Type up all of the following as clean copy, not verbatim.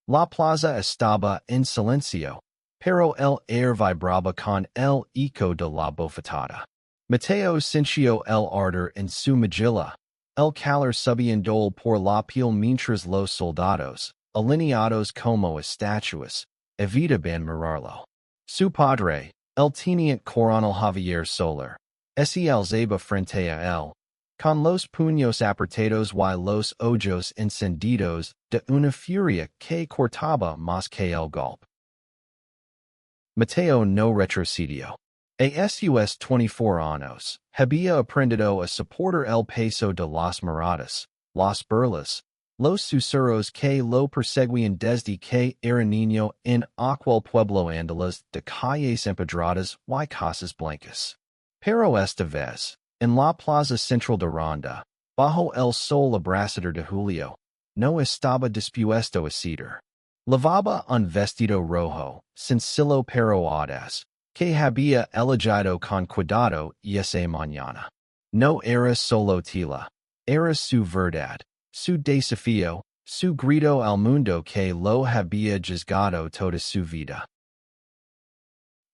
La plaza estaba en silencio, pero el aire vibraba con el eco de la bofetada. Mateo sintió el ardor en su mejilla, el calor subiendo por la piel mientras los soldados, alineados como estatuas, evitaban mirarlo. Su padre, el teniente coronel Javier Soler, se alzaba frente a él, con los puños apretados y los ojos encendidos de una furia que cortaba más que el golpe. Mateo no retrocedió. A sus 24 años, había aprendido a soportar el peso de las miradas, las burlas, los susurros que lo perseguían desde que era niño en aquel pueblo andaluz de calles empedradas y casas blancas. Pero esta vez, en la plaza central de Ronda, bajo el sol abrasador de julio, no estaba dispuesto a ceder. Lavaba un vestido rojo, sencillo pero audaz, que había elegido con cuidado esa mañana. No era solo tela, era su verdad, su desafío, su grito al mundo que lo había juzgado toda su vida.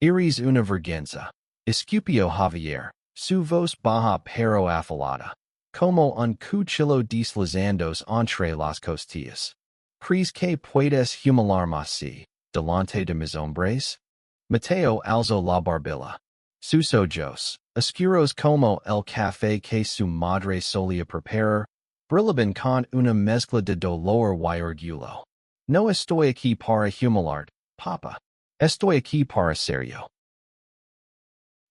Eres una vergüenza, escupió Javier, su voz baja pero afilada, como un cuchillo deslizandos entre las costillas. ¿Crees que puedes humilarme así, delante de mis hombres? Mateo alzó la barbilla. Sus ojos, oscuros como el café que su madre solía preparar, brillaban con una mezcla de dolor y orgullo. No estoy aquí para humilarte, papa. Estoy aquí para serio.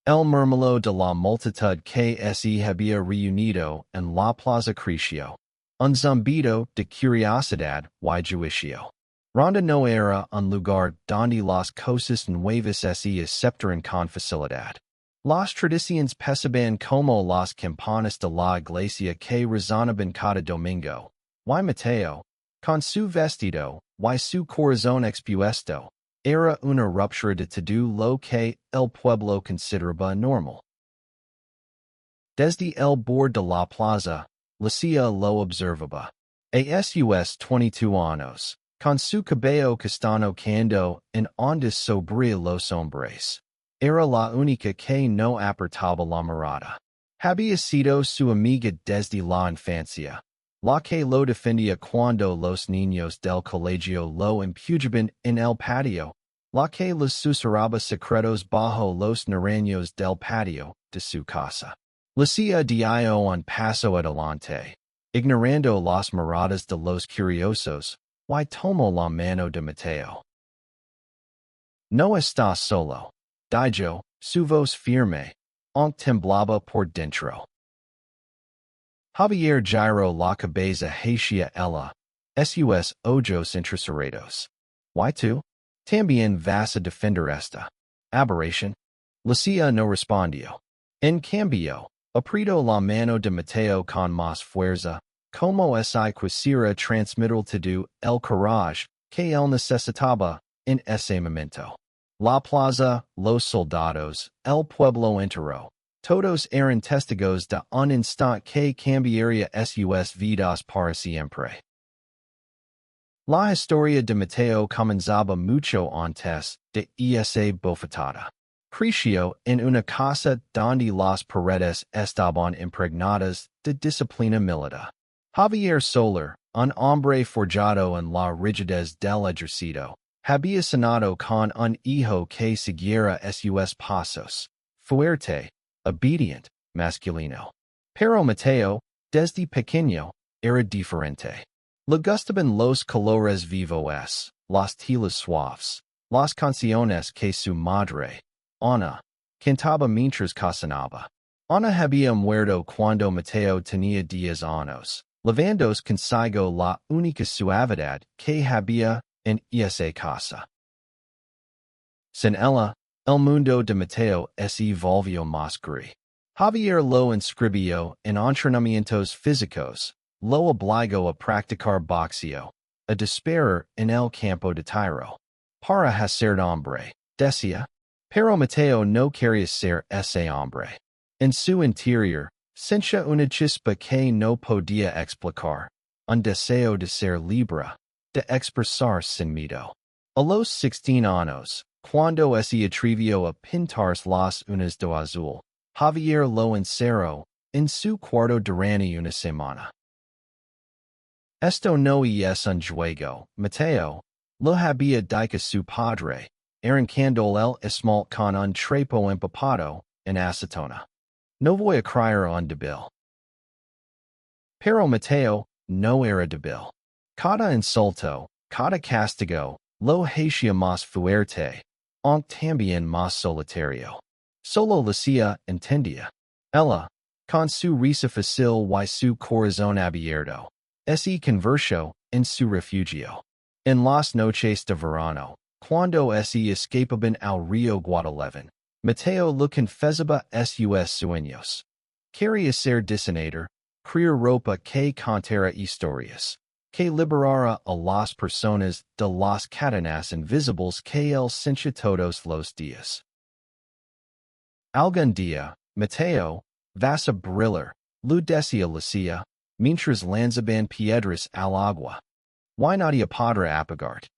El murmullo de la multitud que se había reunido en la plaza creció. Un zumbido de curiosidad y juicio. Ronda no era un lugar donde las cosas nuevas se aceptaran con facilidad. Las tradiciones pesaban como las campanas de la iglesia que resonaban cada domingo. Y Mateo, con su vestido, y su corazón expuesto, era una ruptura de todo lo que el pueblo consideraba normal. Desde el borde de la plaza, Lucia lo observaba. A sus 22 años, con su cabello castaño cando en ondas sobre los hombres. Era la única que no apartaba la mirada. Había sido su amiga desde la infancia, la que lo defendía cuando los niños del colegio lo empujaban en el patio, la que los susurraba secretos bajo los naranjos del patio de su casa. Lucia dio un paso adelante, ignorando las miradas de los curiosos, y tomó la mano de Mateo. No estás solo, dijo, su voz firme, aunque temblaba por dentro. Javier giró la cabeza hacia ella, sus ojos entrecerrados. ¿Y tú? ¿También vas a defender esta aberración? Lucia no respondió. En cambio, apretó la mano de Mateo con más fuerza, como si quisiera transmitir todo el coraje que él necesitaba en ese momento. La plaza, los soldados, el pueblo entero, todos eran testigos de un instante que cambiaría sus vidas para siempre. La historia de Mateo comenzaba mucho antes de esa bofetada. Creció en una casa donde las paredes estaban impregnadas de disciplina militar. Javier Soler, un hombre forjado en la rigidez del ejercicio, había cenado con un hijo que siguiera sus pasos, fuerte, obediente, masculino. Pero Mateo, desde pequeño, era diferente. Le gustaban los colores vivos, las telas suaves, las canciones que su madre, Ana, cantaba mientras cocinaba. Ana había muerto cuando Mateo tenía 10 años, llevándose consigo la única suavidad que había en esa casa. Sin ella, el mundo de Mateo se volvió más gris. Javier lo inscribió en entrenamientos físicos, lo obligó a practicar boxeo, a desesperar en el campo de tiro. Para hacer hombre, decía. Pero Mateo no quería ser ese hombre. En su interior, sentía una chispa que no podía explicar, un deseo de ser libre, de expresar sin miedo. A los 16 años, cuando se atrevió a pintar las uñas de azul, Javier lo encerró en su cuarto durante una semana. Esto no es un juego, Mateo, lo había dicho su padre, arrancando el esmalte con un trapo empapado en acetona. No voy a creer un débil. Pero Mateo no era débil. Cada insulto, cada castigo, lo hacía más fuerte, aunque también más solitario. Solo Lucia entendía. Ella, con su risa fácil y su corazón abierto, se convirtió en su refugio. En las noches de verano, cuando se escapaban al río Guadalevin, Mateo lo confesaba sus sueños. Quería ser diseñador, crear ropa que contara historias, que liberara a las personas de las cadenas invisibles que él sentía todos los días. Algún día, Mateo, vas a brillar, lo decía Lucia, mientras lanzaban piedras al agua. Why nadie podrá apagarte?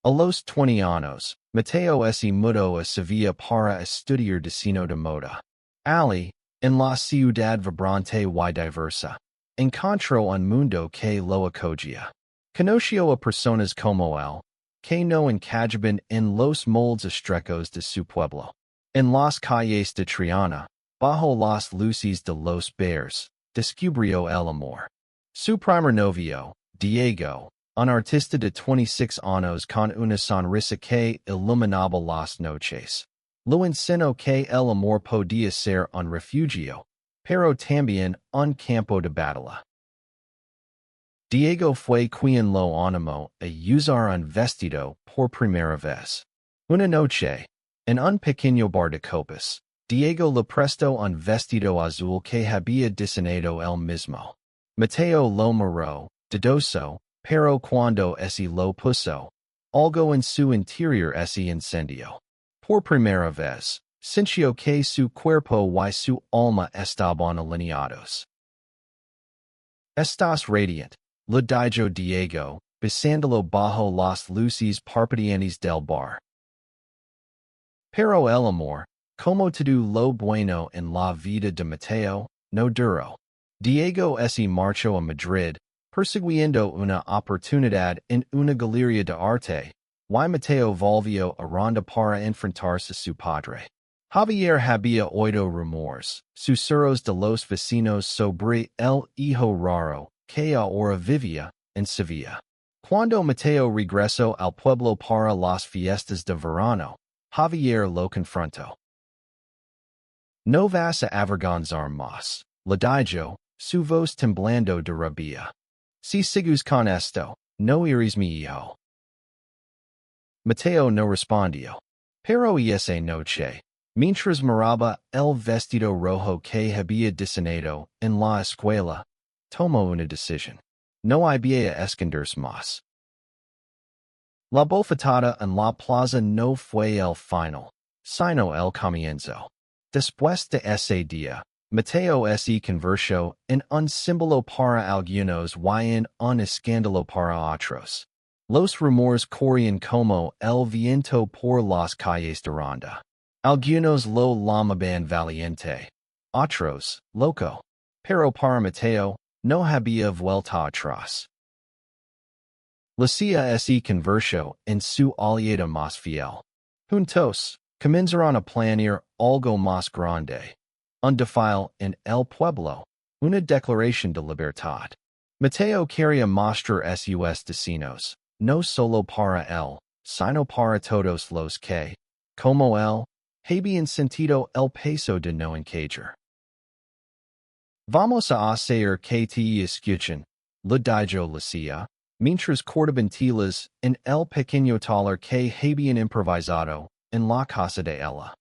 A los 20 años, Mateo se mudó a Sevilla para estudiar diseño de moda. Ali, en la ciudad vibrante y diversa, encontró un mundo que lo acogía. Conoció a personas como él, que no encajaban en los moldes estrechos de su pueblo. En las calles de Triana, bajo las luces de los bares, descubrió el amor. Su primer novio, Diego, un artista de 26 años con una sonrisa que iluminaba las noches, lo enseñó que el amor podía ser un refugio, pero también un campo de batalla. Diego fue quien lo animó a usar un vestido por primera vez. Una noche, en un pequeño bar de copas, Diego le prestó un vestido azul que había diseñado él mismo. Mateo lo miró, dudoso, pero cuando se lo puso, algo en su interior se encendió. Por primera vez, sintió que su cuerpo y su alma estaban alineados. Estás radiant, le dijo Diego, besándolo bajo las luces parpadeantes del bar. Pero el amor, como todo lo bueno en la vida de Mateo, no duró. Diego se marchó a Madrid, persiguiendo una oportunidad en una galería de arte, y Mateo volvió a Ronda para enfrentarse a su padre. Javier había oído rumores, susurros de los vecinos sobre el hijo raro, que ahora vivía en Sevilla. Cuando Mateo regresó al pueblo para las fiestas de verano, Javier lo confrontó. No vas a avergonzar más, le dijo, su voz temblando de rabia. Si sigues con esto, no eres mi hijo. Mateo no respondió. Pero esa noche, mientras miraba el vestido rojo que había diseñado en la escuela, tomó una decisión. No había esconderse más. La bofetada en la plaza no fue el final, sino el comienzo. Después de ese día, Mateo se convirtió en un símbolo para algunos y en un escándalo para otros. Los rumores corrían como el viento por las calles de Ronda. Algunos lo llamaban valiente, otros, loco. Pero para Mateo, no había vuelta atrás. Lucia se convirtió en su aliada más fiel. Juntos, comenzaron a planear algo más grande. Un desfile en el pueblo, una declaración de libertad. Mateo quería mostrar sus diseños, no solo para él, sino para todos los que, como él, habían sentido el peso de no encajar. Vamos a hacer que te escuchen, le dijo Lucia, mientras cortaban telas en el pequeño taller que habían improvisado en la casa de ella.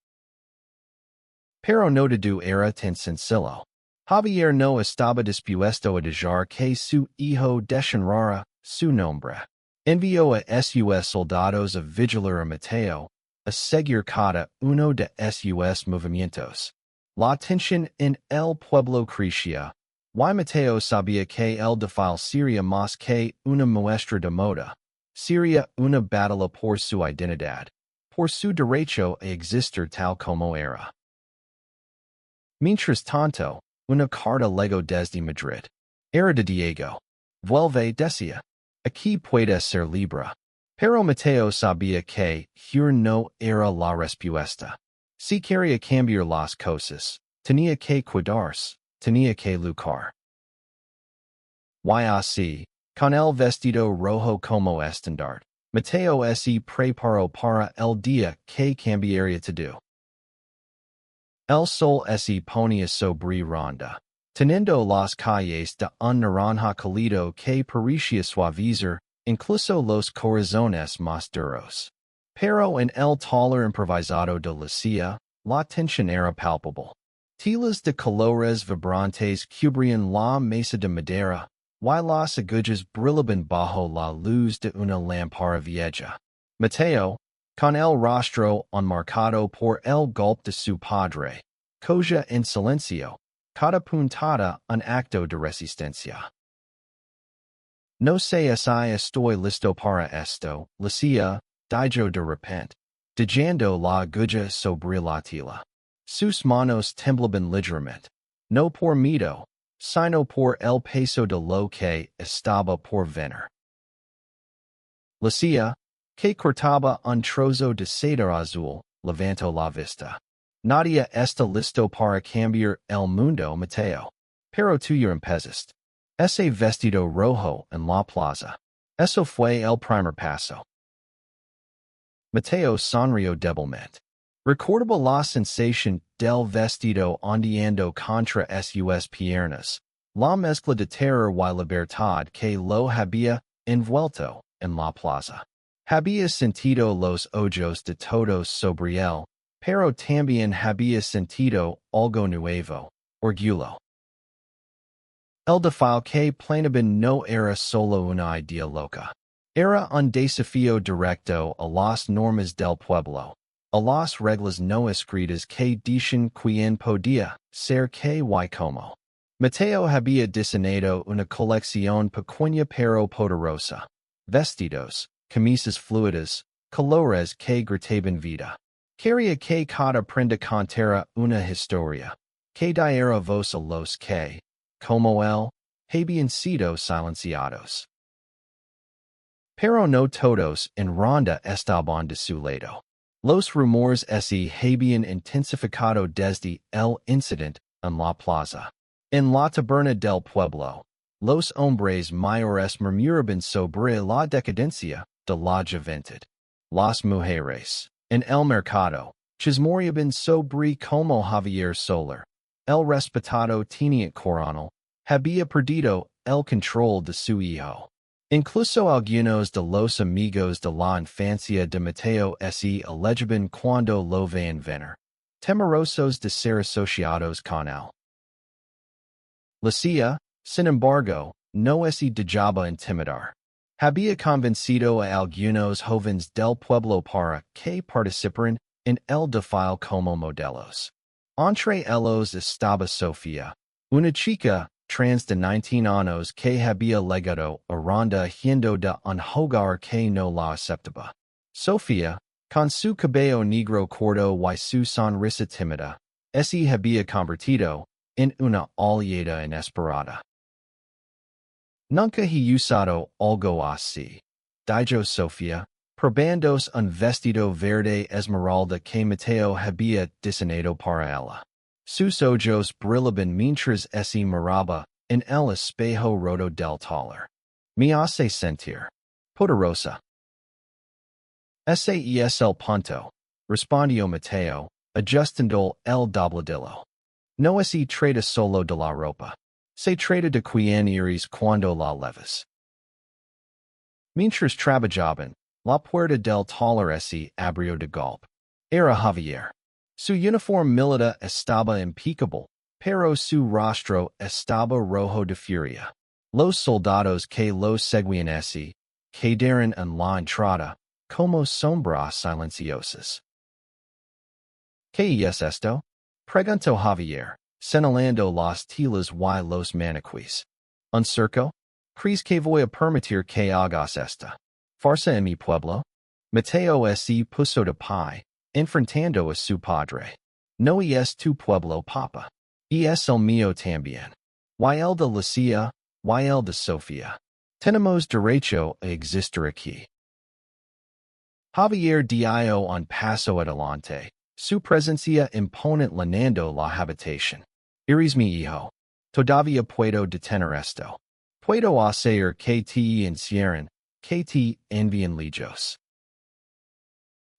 Pero no todo era tan sencillo. Javier no estaba dispuesto a dejar que su hijo degenerara su nombre. Envió a sus soldados a vigilar a Mateo, a seguir cada uno de sus movimientos. La tensión en el pueblo crecía, Y Mateo sabía que el difícil sería más que una muestra de moda. Sería una batalla por su identidad, por su derecho a existir tal como era. Mientras tanto, una carta llegó desde Madrid. Era de Diego. Vuelve decía. Aquí puede ser libre. Pero Mateo sabía que here no era la respuesta. Si quería cambiar las cosas, tenía que cuidarse, tenía que luchar. Y así, con el vestido rojo como estandarte, Mateo se preparó para el día que cambiaría todo. El sol se ponía sobre ronda, teniendo las calles de un naranja cálido que parecía suavizar incluso los corazones más duros. Pero en el taller improvisado de Lucía, la tensión era palpable. Telas de colores vibrantes cubrían la mesa de madera, y las agujas brillaban bajo la luz de una lámpara vieja. Mateo, con el rostro enmarcado por el golpe de su padre, cogía en silencio, cada puntada un acto de resistencia. No sé si estoy listo para esto, Lucía, dijo de repente, dejando la aguja sobre la tela. Sus manos temblaban ligeramente, no por miedo, sino por el peso de lo que estaba por venir. Lucía, que cortaba un trozo de seda azul, levantó la vista. Nadie está listo para cambiar el mundo, Mateo. Pero tú ya empezaste. Ese vestido rojo en la plaza. Eso fue el primer paso. Mateo sonrió débilmente. Recordaba la sensación del vestido ondeando contra sus piernas, la mezcla de terror y libertad que lo había envuelto en la plaza. Había sentido los ojos de todos sobre él, pero también había sentido algo nuevo, orgullo. El desafío que planeaban no era solo una idea loca. Era un desafío directo a las normas del pueblo, a las reglas no escritas que dicen quién podía ser qué y cómo. Mateo había diseñado una colección pequeña pero poderosa. Vestidos, camisas fluidas, colores que gritaban vida. Quería que cada prenda contara una historia, que diera voz a los que, como él, habían sido silenciados. Pero no todos en ronda estaban de su lado. Los rumores se habían intensificado desde el incidente en la plaza. En la taberna del pueblo, los hombres mayores murmuraban sobre la decadencia de la juventud. Las mujeres, en el mercado, chismorreaban sobre como Javier Soler, el respetado teniente coronel, había perdido el control de su hijo. Incluso algunos de los amigos de la infancia de Mateo se alejaban cuando lo veían venir, temerosos de ser asociados con él. Lucía, sin embargo, no se dejaba intimidar. Había convencido a algunos jóvenes del pueblo para que participaran en el desfile como modelos. Entre ellos estaba Sofía, una chica trans de 19 años que había legado a Ronda yendo de un hogar que no la aceptaba. Sofía, con su cabello negro corto y su sonrisa tímida, se había convertido en una aliada inesperada. Nunca he usado algo así, dijo Sofía, probándose un vestido verde esmeralda que Mateo había diseñado para ella. Sus ojos brillaban mientras se miraba en el espejo roto del taller. Me hace sentir poderosa. Ese es el punto, respondió Mateo, ajustando el dobladillo. No se trata solo de la ropa. Se trata de quién eres cuando la leves. Mientras trabajaban, la puerta del taller se abrió de golpe. Era Javier. Su uniforme militar estaba impecable, pero su rostro estaba rojo de furia. Los soldados que los seguían se quedaron en la entrada, como sombras silenciosas. ¿Qué es esto? Preguntó Javier, Senalando las telas y los maniquís. Un circo? ¿Crees que voy a permitir que hagas esta farsa en mi pueblo? Mateo se puso de pie, enfrentando a su padre. No es tu pueblo, papa. Y es el mío también. Y el de Lucia, y el de Sofía. Tenemos derecho a existir aquí. Javier dio un paso adelante. Su presencia imponente llenando la habitación. Eres mi hijo. Todavía puedo detener esto. Puedo hacer que te encierren, que te envíen lejos.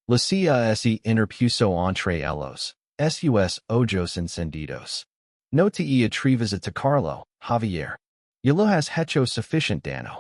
Lucia se interpuso entre ellos, sus ojos encendidos. No te atrevas a tocarlo, Javier. Ya lo has hecho suficiente daño.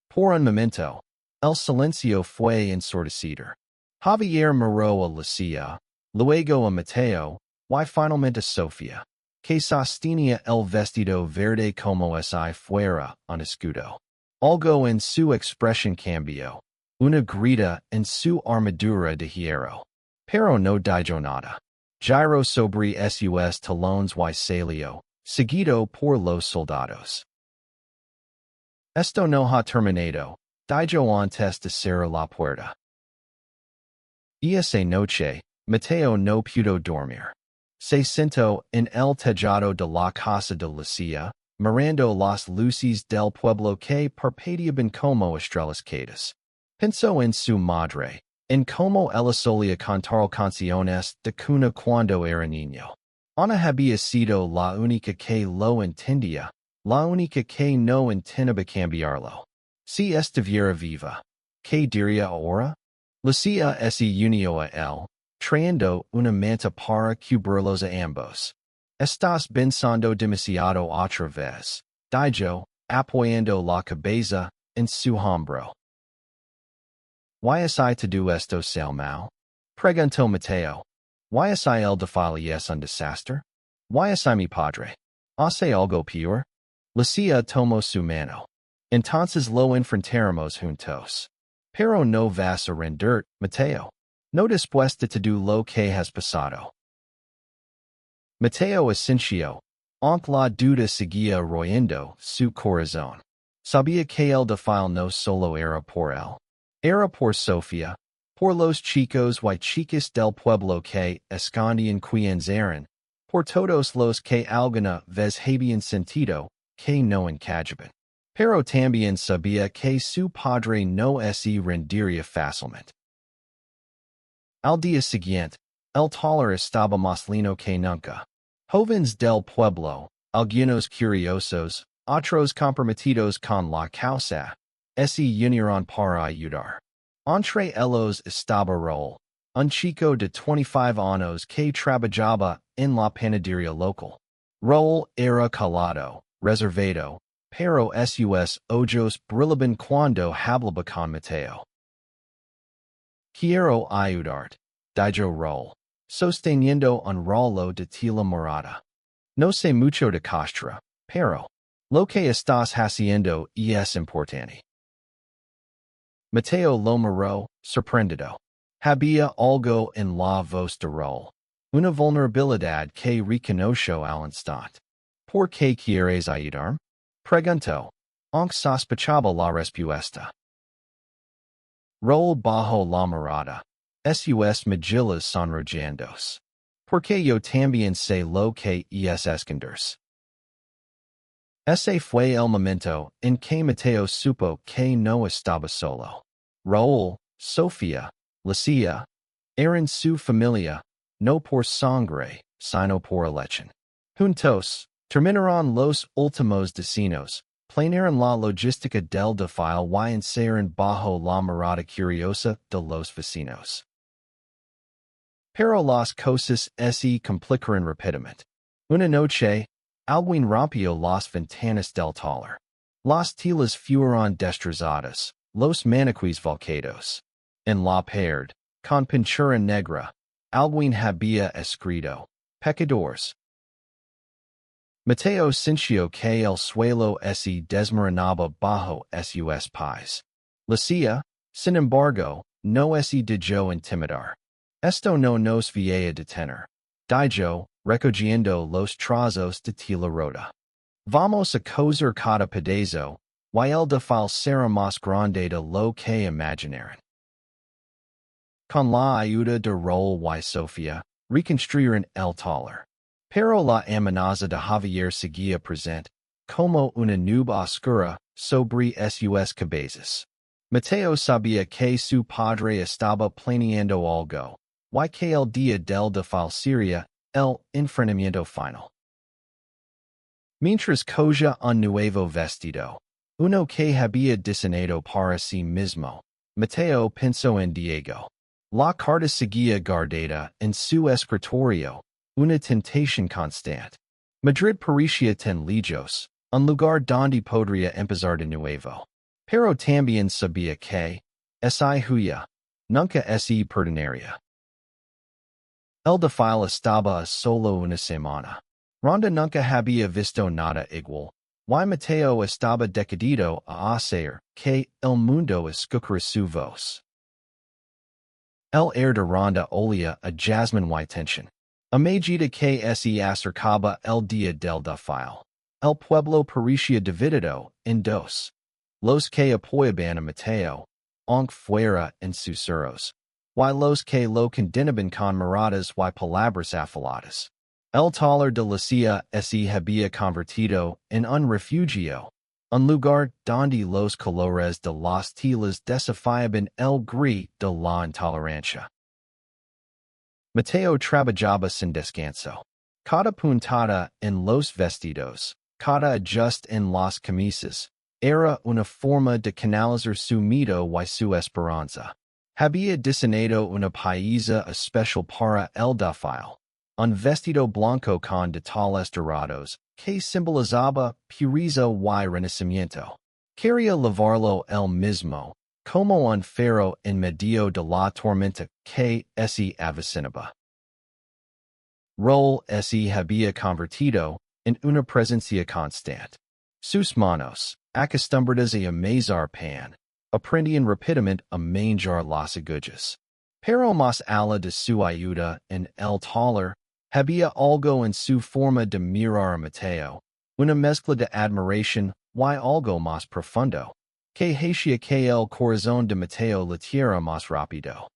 Por un momento, el silencio fue ensordecido. Javier miró a Lucia, luego a Mateo, y finalmente a Sofía, que sostenía el vestido verde como si fuera un escudo. Algo en su expresión cambió, una grita en su armadura de hierro. Pero no dijo nada. Giró sobre sus talones y salió, seguido por los soldados. Esto no ha terminado, dijo antes de cerrar la puerta. Esa noche, Mateo no pudo dormir. Se sentó en el tejado de la casa de Lucia, mirando las luces del pueblo que parpadeaban como estrellas quedas. Pensó en su madre, en cómo ella solía cantar canciones de cuna cuando era niño. Ana había sido la única que lo entendía, la única que no intentaba cambiarlo. Si estuviera viva, ¿qué diría ahora? Lucia se unió a él, trayendo una manta para cubrirlos a ambos. Estás pensando demasiado otra vez, dijo, apoyando la cabeza en su hombro. ¿Why es I to do esto sal mal? Preguntó Mateo. ¿Why es I el de familia es un desastre? ¿Why es I mi padre? ¿Hace algo peor? Lucia tomó su mano. Entonces lo enfrentaremos juntos. Pero no vas a rendir, Mateo. No después de todo lo que has pasado. Mateo asintió, aunque la duda seguía royendo su corazón. Sabía que el difícil no solo era por él. Era por Sofía, por los chicos y chicas del pueblo que escondían quienes eran, por todos los que alguna vez habían sentido que no encajaban. Pero también sabía que su padre no se rendiría fácilmente. Al día siguiente, el taller estaba más lleno que nunca. Jóvenes del pueblo, algunos curiosos, otros comprometidos con la causa, se unieron para ayudar. Entre ellos estaba Raúl, un chico de 25 años que trabajaba en la panadería local. Raúl era calado, reservado, pero sus ojos brillaban cuando hablaba con Mateo. Quiero ayudarte, dijo Raúl, sosteniendo un rollo de tela morada. No sé mucho de costura, pero lo que estás haciendo es importante. Mateo lo miró, sorprendido. Había algo en la voz de Raúl, una vulnerabilidad que reconoció al instante. ¿Por qué quieres ayudarme? Preguntó, aunque sospechaba la respuesta. Raúl bajó la mirada. Sus mejillas sonrojándose. Porque yo también sé lo que es esconderse. Ese fue el momento en que Mateo supo que no estaba solo. Raúl, Sofía, Lucia, eran su familia, no por sangre, sino por elección. Juntos, terminaron los últimos destinos, planearon la logística del difícil y ensayaron bajo la mirada curiosa de los vecinos. Pero las cosas se complicaron rápidamente. Una noche, alguien rompió las ventanas del taller. Las telas fueron destrozadas, los maniquís volcados. En la pared, con pintura negra, alguien había escrito, pecadores. Mateo sintió que el suelo se desmoronaba bajo sus pies. Lucia, sin embargo, no se dejó intimidar. Esto no nos va a detener, dijo, recogiendo los trazos de tela rota. Vamos a coser cada pedazo, y el defile será más grande de lo que imaginaron. Con la ayuda de Raúl y Sofía, reconstruyeron el taller. Pero la amenaza de Javier seguía presente, como una nube oscura sobre sus cabezas. Mateo sabía que su padre estaba planeando algo, y que el día del defile sería el enfrentamiento final. Mientras cogía un nuevo vestido, uno que había diseñado para sí mismo, Mateo pensó en Diego. La carta seguía guardada en su escritorio, una tentación constante. Madrid parecía tan lejos, un lugar donde podría empezar de nuevo. Pero también sabía que, esa huya, nunca se perdonaría. El defile estaba a solo una semana. Ronda nunca había visto nada igual, y Mateo estaba decidido a hacer que el mundo escuchara su voz. El air de Ronda olía a jasmine y tensión. A medida que se acercaba el día del defile, el pueblo parecía dividido en dos. Los que apoyaban a Mateo, aunque fuera en susurros, y los que lo condenaban con miradas y palabras afiladas. El taller de Lucia se había convertido en un refugio, un lugar donde los colores de las telas desafiaban el gris de la intolerancia. Mateo trabajaba sin descanso. Cada puntada en los vestidos, cada ajuste en las camisas, era una forma de canalizar su miedo y su esperanza. Había diseñado una pieza especial para el defile, un vestido blanco con detalles dorados, que simbolizaba pureza y renacimiento. Quería lavarlo él mismo, como un faro en medio de la tormenta que se avecinaba. Raúl se había convertido en una presencia constante. Sus manos, acostumbradas a amasar pan, aprendían rápidamente a manjar las agullas. Pero más allá de su ayuda en el taller, había algo en su forma de mirar a Mateo, una mezcla de admiración y algo más profundo, que hacía que el corazón de Mateo latiera más rápido.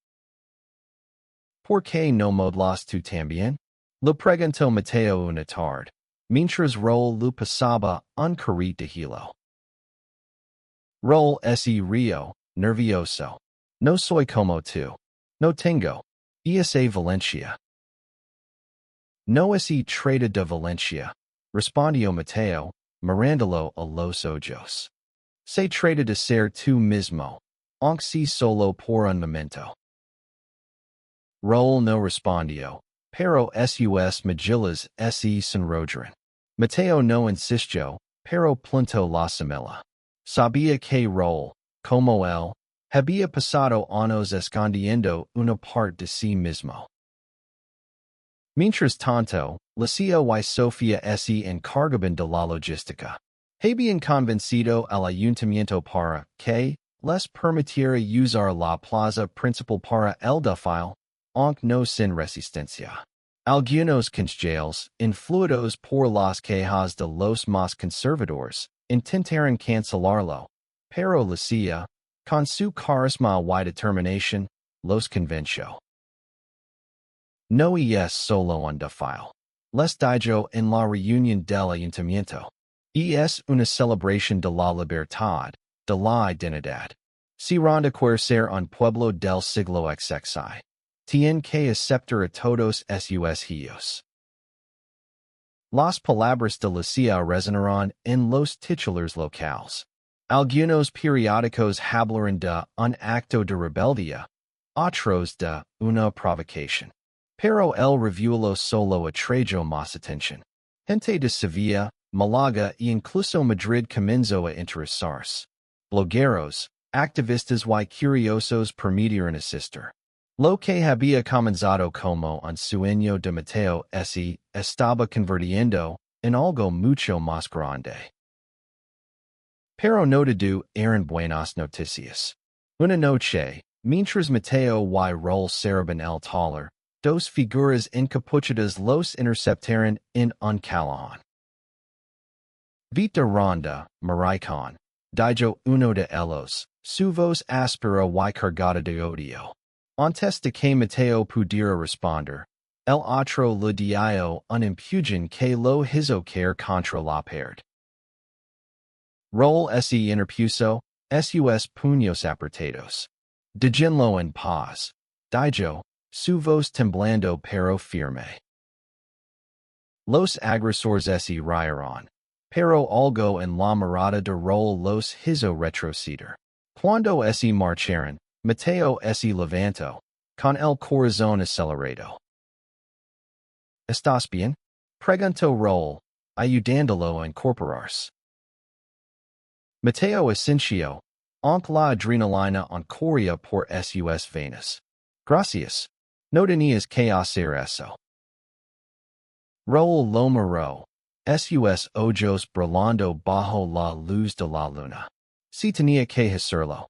¿Por qué no modelas tú también? Lo preguntó Mateo una tarde, mientras Raúl lo pasaba un carrito de hilo. Raúl se rió, nervioso. No soy como tú. No tengo. Esa Valencia. No se trata de Valencia, respondió Mateo, mirándolo a los ojos. Se trata de ser tú mismo, aunque sea solo por un momento. Raúl no respondió, pero sus mejillas se sonrojaron. Mateo no insistió, pero plantó la semilla. Sabía que Raúl, como él, había pasado años escondiendo una parte de sí mismo. Mientras tanto, Lucia y Sofía se encargaban de la logística. Habían convencido al ayuntamiento para que les permitiera usar la plaza principal para el defile, aunque no sin resistencia. Algunos concejales, influidos por las quejas de los más conservadores, intentaron cancelarlo, pero Lucia, con su carisma y determinación, los convenció. No es solo un defile. Les dijo en la reunión del ayuntamiento. Es una celebración de la libertad, de la identidad. Si ronda quiere ser un pueblo del siglo XVI. Tiene que aceptar a todos sus hijos. Las palabras de Lucia resonaron en los titulares locales. Algunos periódicos hablaron de un acto de rebeldía, otros de una provocación. Pero el revuelo solo atrajo más atención. Gente de Sevilla, Málaga e incluso Madrid comenzó a interesarse. Blogueros, activistas y curiosos permitieron asistir. Lo que había comenzado como un sueño de Mateo se estaba convirtiendo en algo mucho más grande. Pero no todo eran buenas noticias. Una noche, mientras Mateo y Raúl celebraban el taller, dos figuras encapuchadas los interceptaron en un callejón. Vita ronda, maricón, dijo uno de ellos, su voz áspera y cargada de odio. Antes de que Mateo pudiera responder, el otro le dio un empujón que lo hizo caer contra la pared. Roll se interpuso, sus puños apretados. Déjenlo en paz, dijo, su voz temblando pero firme. Los agresores se rieron, pero algo en la mirada de Roll los hizo retroceder. Cuando se marcharon, Mateo se levantó, con el corazón acelerado. ¿Estás bien? Preguntó Roll, ayudándolo a incorporarse. Mateo asintió, aunque la adrenalina corría por sus venas. Gracias. No tenías que hacer eso. Roll lo miró, sus ojos brillando bajo la luz de la luna. Si tenía que hacerlo.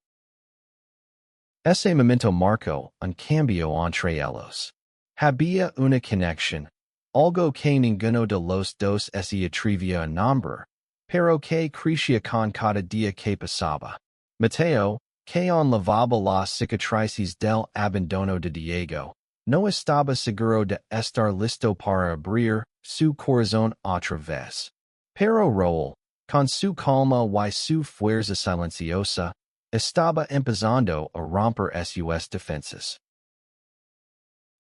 Ese momento marcó un cambio entre ellos. Había una conexión, algo que ninguno de los dos se atrevía a nombrar, pero que crecía con cada día que pasaba. Mateo, que lavaba las cicatrices del abandono de Diego, no estaba seguro de estar listo para abrir su corazón otra vez. Pero Roll, con su calma y su fuerza silenciosa, estaba empezando a romper sus defensas.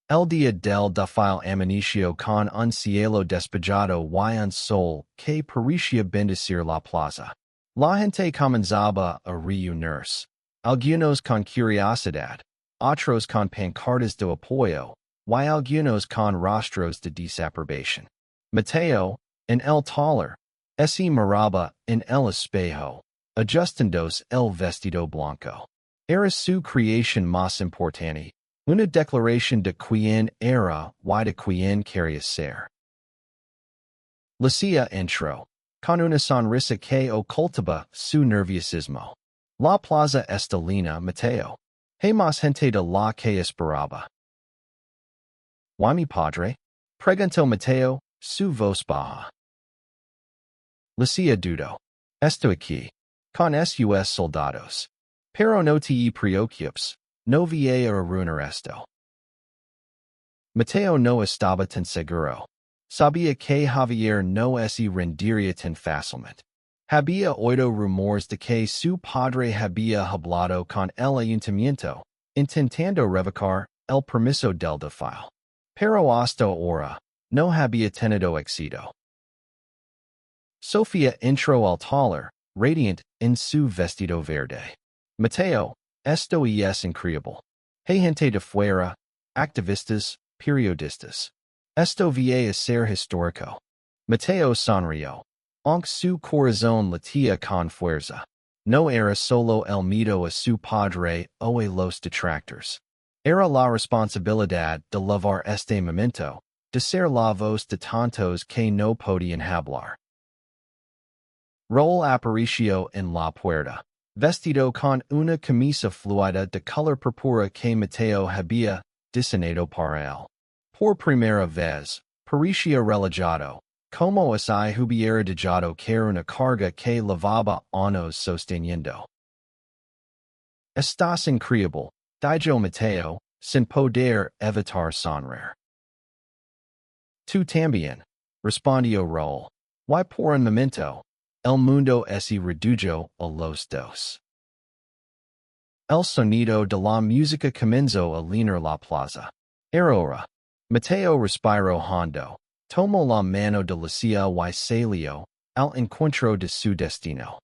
El día del défile amaneció con un cielo despejado y un sol que parecía bendecir la plaza. La gente comenzaba a reunirse, algunos con curiosidad, otros con pancartas de apoyo, y algunos con rostros de desaprobación. Mateo, en el taller, se miraba en el espejo, ajustándose el vestido blanco. Era su creación más importante, una declaración de quién era y de quién quería ser. Lucía entró, con una sonrisa que ocultaba su nerviosismo. La plaza está llena, Mateo. Hay más gente de la que esperaba. ¿Y mi padre? Preguntó Mateo, su voz baja. Lucía dudó. Estoy aquí, con sus soldados. Pero no te preocupes, no voy a arruinar esto. Mateo no estaba tan seguro. Sabía que Javier no se rendiría tan fácilmente. Había oído rumores de que su padre había hablado con el ayuntamiento, intentando revocar el permiso del défile. Pero hasta ahora, no había tenido éxito. Sofía entró al taller, radiante en su vestido verde. Mateo, esto es increíble. Hay gente de fuera, activistas, periodistas. Esto va a ser histórico. Mateo sonrió, aunque su corazón latía con fuerza. No era solo el miedo a su padre o a los detractors. Era la responsabilidad de llevar este momento, de ser la voz de tantos que no podían hablar. Roll apareció en la puerta, vestido con una camisa fluida de color púrpura que Mateo había diseñado para él. Por primera vez, parecía relajado, como si hubiera dejado caer una carga que llevaba años sosteniendo. Estás increíble, dijo Mateo, sin poder evitar sonreír. Tú también, respondió Roll. Y por un momento, el mundo se redujo a los dos. El sonido de la música comenzó a llenar la plaza. Era hora. Mateo respiró hondo, tomó la mano de Lucía y salió al encuentro de su destino.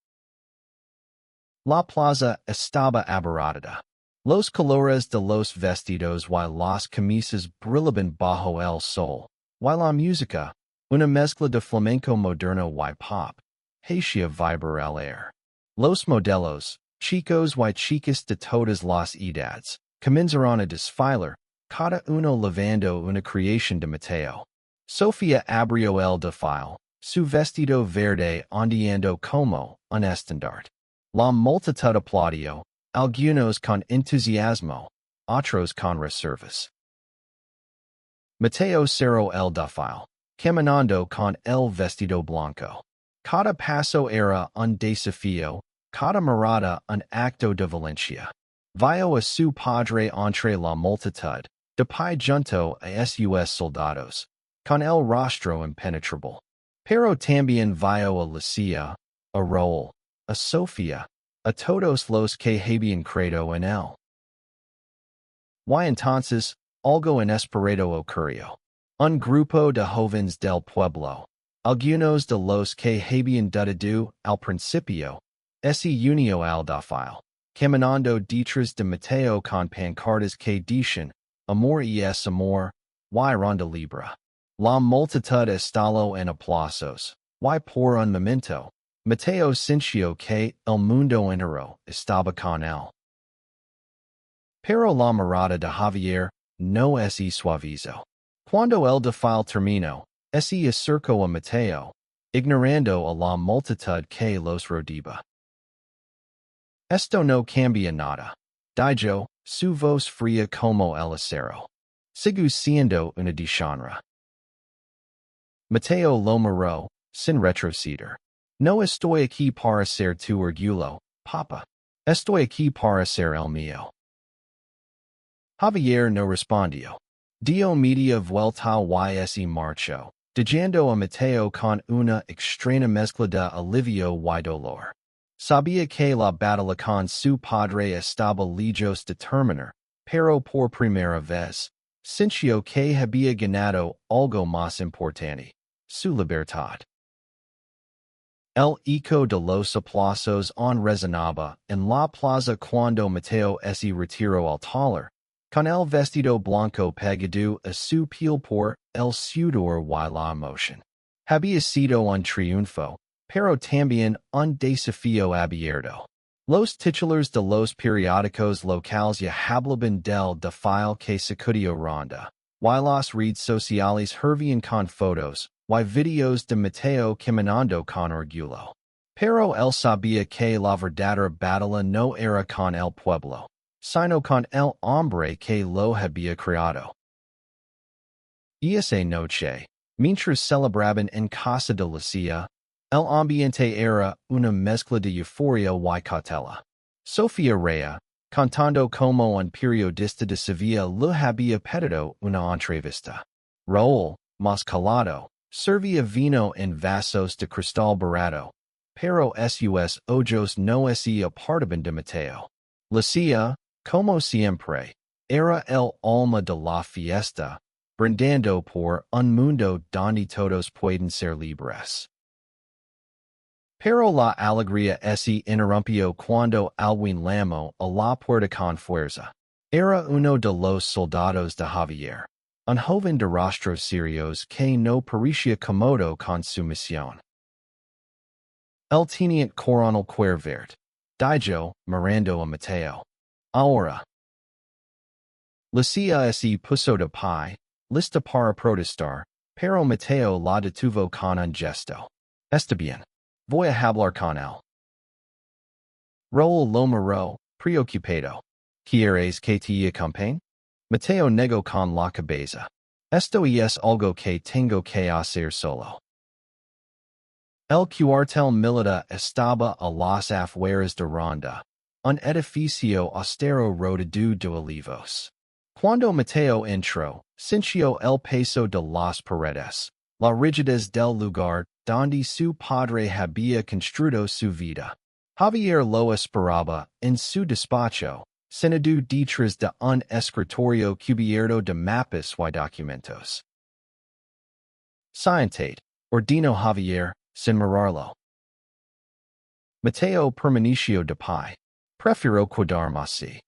La plaza estaba abarrotada. Los colores de los vestidos y las camisas brillaban bajo el sol, y la música, una mezcla de flamenco moderno y pop, hacía vibrar el aire. Los modelos, chicos y chicas de todas las edades, comenzaron a desfilar, cada uno llevando una creación de Mateo. Sofía abrió el défile, su vestido verde ondeando como un estandarte. La multitud aplaudió, algunos con entusiasmo, otros con reservas. Mateo Cerro el Dafile, caminando con el vestido blanco. Cada paso era un desafío, cada mirada un acto de valencia. Vio a su padre entre la multitud, de pie junto a sus soldados, con el rostro impenetrable. Pero también vio a Lucia, a Raúl, a Sofía, a todos los que habían creado en él. Y entonces, algo inesperado ocurrió. Un grupo de jóvenes del pueblo, algunos de los que habían dudado al principio, se unió al dafile, caminando detrás de Mateo con pancartas que dicen, amor y es amor, y ronda libre. La multitud estalló en aplausos, y por un momento, Mateo sintió que el mundo entero estaba con él. Pero la mirada de Javier no se suavizó. Cuando el dafile terminó, se acercó a Mateo, ignorando a la multitud que los rodeaba. Esto no cambia nada. Dijo, su voz fría como el acero. Sigo siendo una deshonra. Mateo lo miró, sin retroceder. No estoy aquí para ser tu orgullo, papa. Estoy aquí para ser el mío. Javier no respondió. Dio media vuelta y se marchó, dejando a Mateo con una extraña mezcla de alivio y dolor. Sabía que la batalla con su padre estaba lejos de terminar, pero por primera vez, sintió que había ganado algo más importante, su libertad. El eco de los aplausos resonaba en la plaza cuando Mateo se retiró al taller, con el vestido blanco pegado a su piel por el sudor y la emoción. Había sido un triunfo, pero también un desafío abierto. Los titulares de los periódicos locales ya hablaban del dafile que sacudió ronda, y las redes sociales hervían con fotos y videos de Mateo caminando con orgullo. Pero él sabía que la verdadera batalla no era con el pueblo, sino con el hombre que lo había creado. Esa noche, mientras celebraban en casa de Lucia, el ambiente era una mezcla de euforia y cautela. Sofía Rea, cantando como un periodista de Sevilla le había pedido una entrevista. Raúl, más calado, servía vino en vasos de cristal barato, pero sus ojos no se apartaban de Mateo. Lucia, como siempre, era el alma de la fiesta, brindando por un mundo donde todos pueden ser libres. Pero la alegría se interrumpió cuando alguien llamó a la puerta con fuerza. Era uno de los soldados de Javier, un joven de rostros serios que no parecía cómodo con su misión. El teniente coronel Cuervert, dijo, mirando a Mateo. Ahora. Lucia se puso de pie, lista para protestar, pero Mateo la detuvo con un gesto. Está bien. Voy a hablar con él. Raúl lo miró, preocupado. ¿Quieres que te acompañe? Mateo negó con la cabeza. Esto es algo que tengo que hacer solo. El cuartel militar estaba a las afueras de Ronda, un edificio austero rodeado de olivos. Cuando Mateo entró, sintió el peso de las paredes, la rigidez del lugar donde su padre había construido su vida. Javier lo esperaba en su despacho, sentado detrás de un escritorio cubierto de mapas y documentos. Siéntate, ordenó Javier, sin mirarlo. Mateo permaneció de pie. Prefiero quedarme así.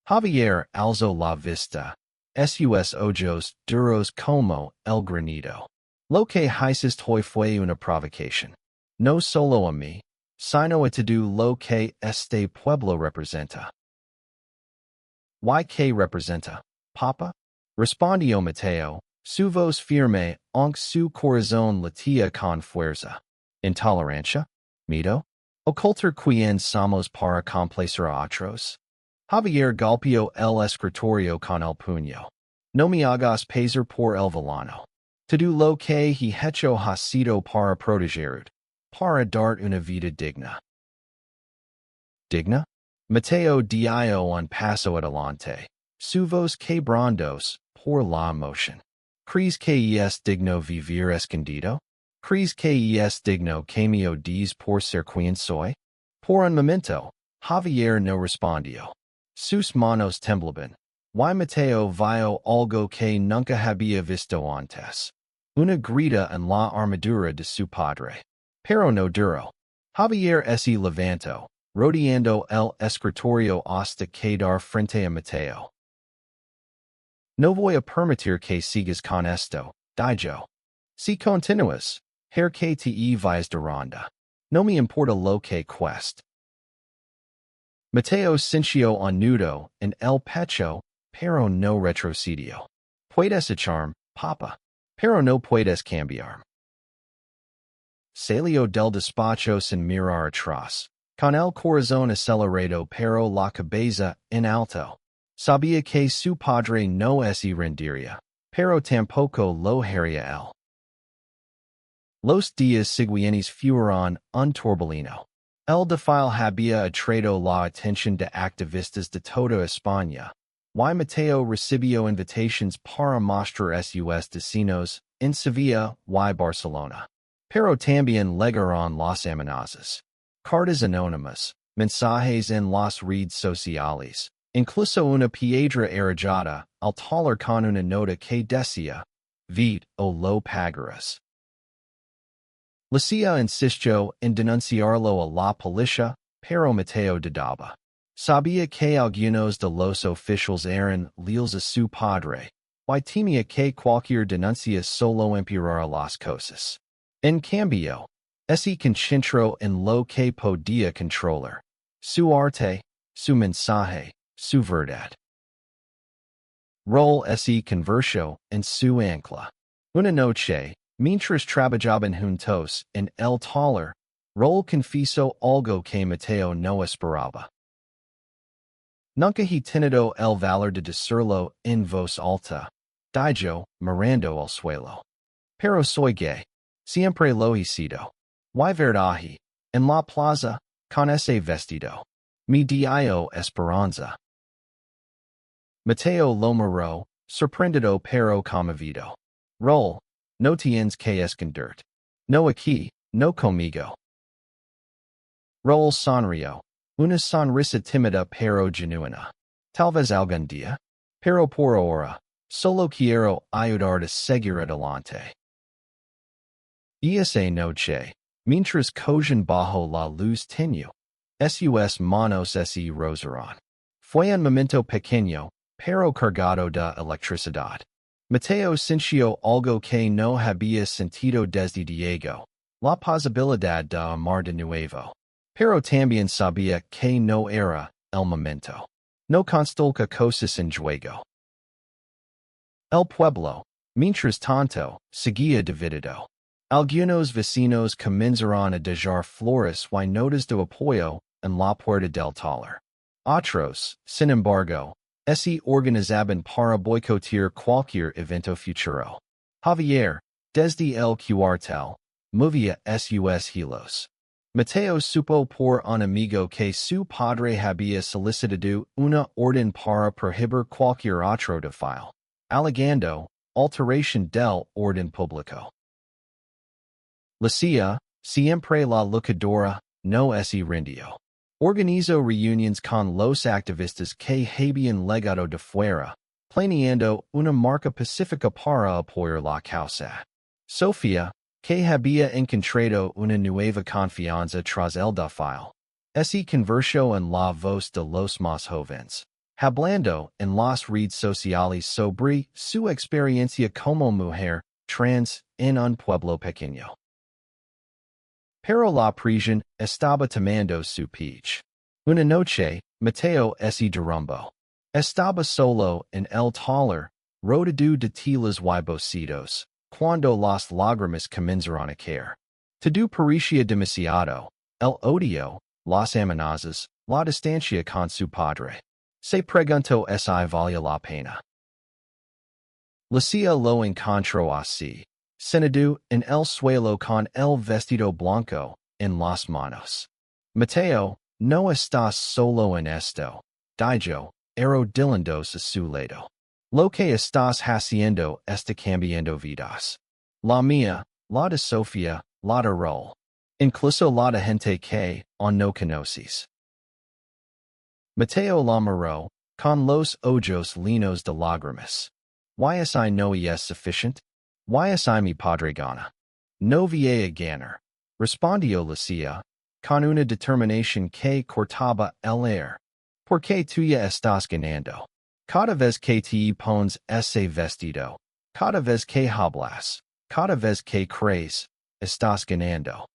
Javier alzó la vista. Sus ojos duros como el granito. Lo que hiciste hoy fue una provocación. No solo a mí, sino a todo lo que este pueblo representa. ¿Y qué representa, papa? Respondió Mateo, su voz firme, aunque su corazón latía con fuerza. Intolerancia, miedo, ocultar quién somos para complacer a otros. Javier golpeó el escritorio con el puño. No me hagas pesar por el vilano. Todo lo que he hecho ha sido para protegerud, para dart una vida digna. Digna? Mateo dio un paso adelante. Suvos quebrandos, por la emoción. ¿Crees que es digno vivir escondido? ¿Crees que es digno que me odies por ser quien soy? Por un momento, Javier no respondió. Sus manos temblaban. Y Mateo vio algo que nunca había visto antes. Una grita en la armadura de su padre. Pero no duró. Javier se levantó, rodeando el escritorio hasta quedar frente a Mateo. No voy a permitir que sigas con esto, dijo. Si continúas, que te vais de ronda. No me importa lo que cueste. Mateo sintió un nudo en el pecho, pero no retrocedió. Puedes echarme, papa, pero no puedes cambiarme. Salió del despacho sin mirar atrás, con el corazón acelerado pero la cabeza en alto. Sabía que su padre no se rendiría, pero tampoco lo haría él. Los días siguientes fueron un torbellino. El desfile había atraído la atención de activistas de toda España. Y Mateo recibió invitaciones para mostrar sus destinos en Sevilla y Barcelona. Pero también llegaron las amenazas. Cartas anónimas, mensajes en las redes sociales, incluso una piedra erigida al taller con una nota que decía, "Vite o lo pagarás". Lucia insistió en denunciarlo a la policía, pero Mateo dudaba. Sabía que algunos de los oficiales eran leales a su padre, y temía que cualquier denuncia solo empeorara las cosas. En cambio, se concentró en lo que podía controlar: su arte, su mensaje, su verdad. Rol se convirtió en su ancla. Una noche, mientras trabajaban juntos en el taller, Rol confesó algo que Mateo no esperaba. Nunca he tenido el valor de decirlo en voz alta, dijo, mirando al suelo. Pero soy gay. Siempre lo he sido. Y verdad, en la plaza, con ese vestido. Me dio esperanza. Mateo lo miró, sorprendido pero conmovido. Rol, no tienes que esconderte. No aquí, no conmigo. Rol sonrió, una sonrisa tímida pero genuina. Tal vez algún día, pero por ahora, solo quiero ayudar a seguir adelante. Esa noche, mientras cogen bajo la luz tenue, sus manos se rozaron. Fue un momento pequeño, pero cargado de electricidad. Mateo sintió algo que no había sentido desde Diego, la posibilidad de amar de nuevo. Pero también sabía que no era el momento. No constolca cosas en juego. El pueblo, mientras tanto, seguía dividido. Algunos vecinos comenzaron a dejar flores y notas de apoyo en la puerta del taller. Otros, sin embargo, se organizaban para boicotear cualquier evento futuro. Javier, desde el cuartel, movía sus hilos. Mateo supo por un amigo que su padre había solicitado una orden para prohibir cualquier otro desfile, alegando alteración del orden público. Lucia, siempre la luchadora, no se rindió. Organizó reuniones con los activistas que habían llegado de fuera, planeando una marcha pacífica para apoyar la causa. Sofía, que había encontrado una nueva confianza tras el desfile, se convirtió en la voz de los más jóvenes, hablando en las redes sociales sobre su experiencia como mujer trans en un pueblo pequeño. Pero la prisión estaba tomando su peach. Una noche, Mateo se derrumbó. Estaba solo en el taller, rodeado de telas y bocitos, cuando las lágrimas comenzaron a caer. Todo parecía demasiado: el odio, las amenazas, la distancia con su padre. Se preguntó si valía la pena. Lucia lo encontró así. Senadu en el suelo con el vestido blanco en las manos. Mateo, no estás solo en esto. Dijo, dillandos a su lado. Lo que estás haciendo está cambiando vidas. La mía, la de Sofía, la de Raúl. Incluso la de gente que aún no conoces. Mateo la miró, con los ojos llenos de lágrimas. ¿Y no es sufficient? ¿Y mi padre gana? No voy a ganar. Respondió Lucia, con una determinación que cortaba el aire. Porque tuya estás ganando. Cada vez que te pones ese vestido, cada vez que hablas, cada vez que crees, estás ganando.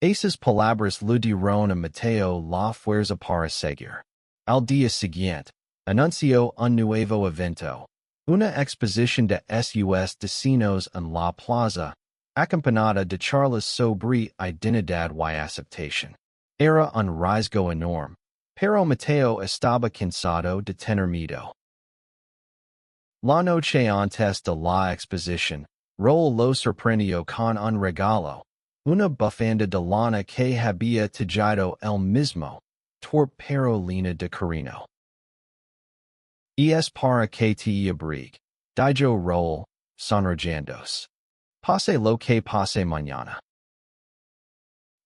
Esas palabras le dieron a Mateo la fuerza para seguir. Al día siguiente, anunció un nuevo evento, una exposición de sus destinos en la plaza, acompañada de charlas sobre identidad y aceptación. Era un riesgo enorme, pero Mateo estaba cansado de tener miedo. La noche antes de la exposición, Raúl lo sorprendió con un regalo, una bufanda de lana que había tejido el mismo, pero lina de carino. Es para que te abrigue, dijo Raúl, sonriéndose. Pase lo que pase mañana.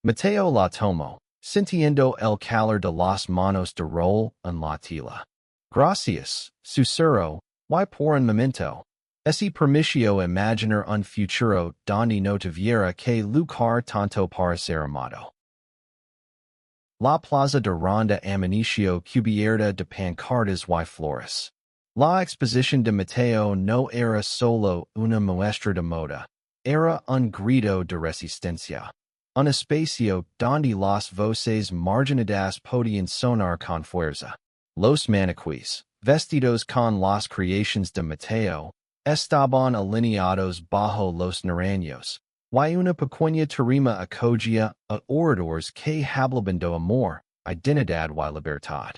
Mateo la tomó, sintiendo el calor de las manos de Raúl en la tela. Gracias, susurró, y por un momento. Ese permitió imaginar un futuro donde no tuviera que luchar tanto para ser amado. La plaza de ronda amaneció cubierta de pancartas y flores. La exposición de Mateo no era solo una muestra de moda, era un grito de resistencia. Un espacio donde las voces marginadas podían sonar con fuerza. Los maniquíes, vestidos con las creaciones de Mateo, estaban alineados bajo los naranjos, y una pequeña tarima acogía a oradores que hablaban de amor, identidad y libertad.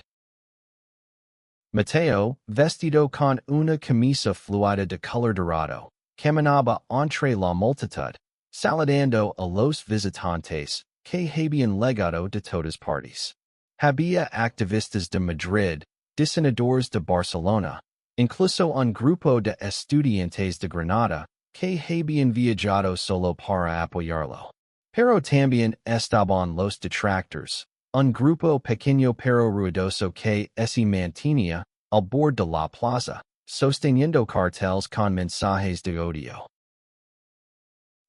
Mateo, vestido con una camisa fluida de color dorado, caminaba entre la multitud, saludando a los visitantes que habían llegado de todas partes. Había activistas de Madrid, diseñadores de Barcelona, incluso un grupo de estudiantes de Granada que habían viajado solo para apoyarlo. Pero también estaban los detractors, un grupo pequeño pero ruidoso que se mantenía al borde de la plaza, sosteniendo carteles con mensajes de odio.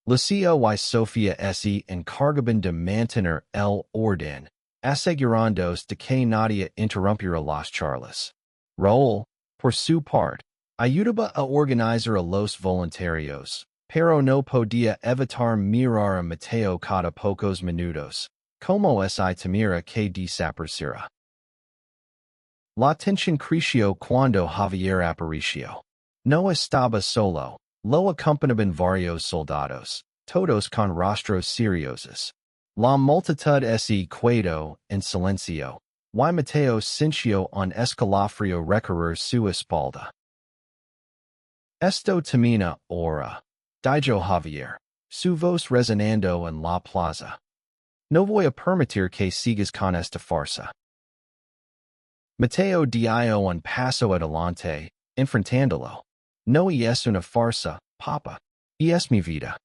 Lucia y Sofía se encargaban de mantener el orden, asegurándose de que nadie interrumpiera las charlas. Raúl, por su parte, ayudaba a organizar a los voluntarios, pero no podía evitar mirar a Mateo cada pocos minutos, como si temiera que desapareciera. La tensión creció cuando Javier apareció. No estaba solo, lo acompañaban varios soldados, todos con rostros seriosos. La multitud se quedó en silencio, y Mateo sintió un escalofrío recorrer su espalda. Esto termina ahora, dijo Javier, su voz resonando en la plaza. No voy a permitir que sigas con esta farsa. Mateo dio un paso adelante, enfrentándolo. No es una farsa, papa. Es mi vida.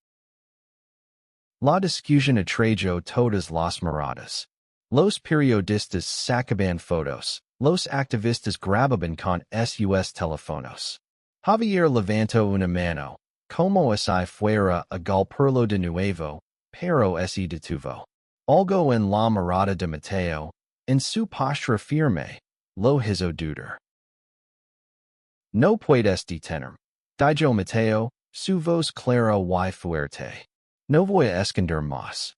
La discusión atrajo todas las miradas. Los periodistas sacaban fotos, los activistas grababan con sus teléfonos. Javier levantó una mano, como si fuera a golpearlo de nuevo, pero se detuvo. Algo en la mirada de Mateo, en su postura firme, lo hizo dudar. No puedes detenerme, dijo Mateo, su voz clara y fuerte. No voy a esconder más.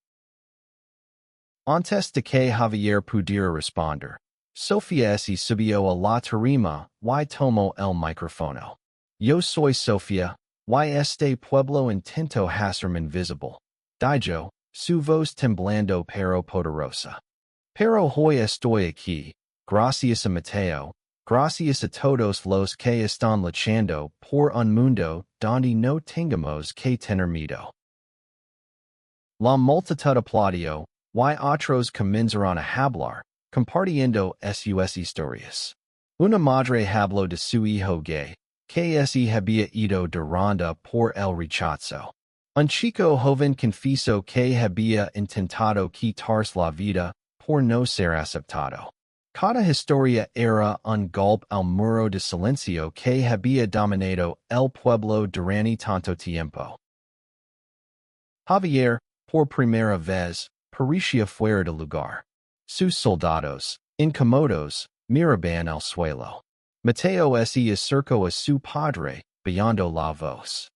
Antes de que Javier pudiera responder, Sofía se subió a la tarima y tomó el micrófono. Yo soy Sofía, y este pueblo intento hacerme invisible, dijo, su voz temblando pero poderosa. Pero hoy estoy aquí, gracias a Mateo, Gracias a todos los que están luchando por un mundo donde no tengamos que tener miedo. La multitud aplaudió, y otros comenzaron a hablar, compartiendo sus historias. Una madre habló de su hijo gay, que se había ido de ronda por el rechazo. Un chico joven confesó que había intentado quitarse la vida por no ser aceptado. Cada historia era un golpe al muro de silencio que había dominado el pueblo durante tanto tiempo. Javier, por primera vez, parecía fuera de lugar. Sus soldados, incómodos, miraban al suelo. Mateo se acercó a su padre, bajando la voz.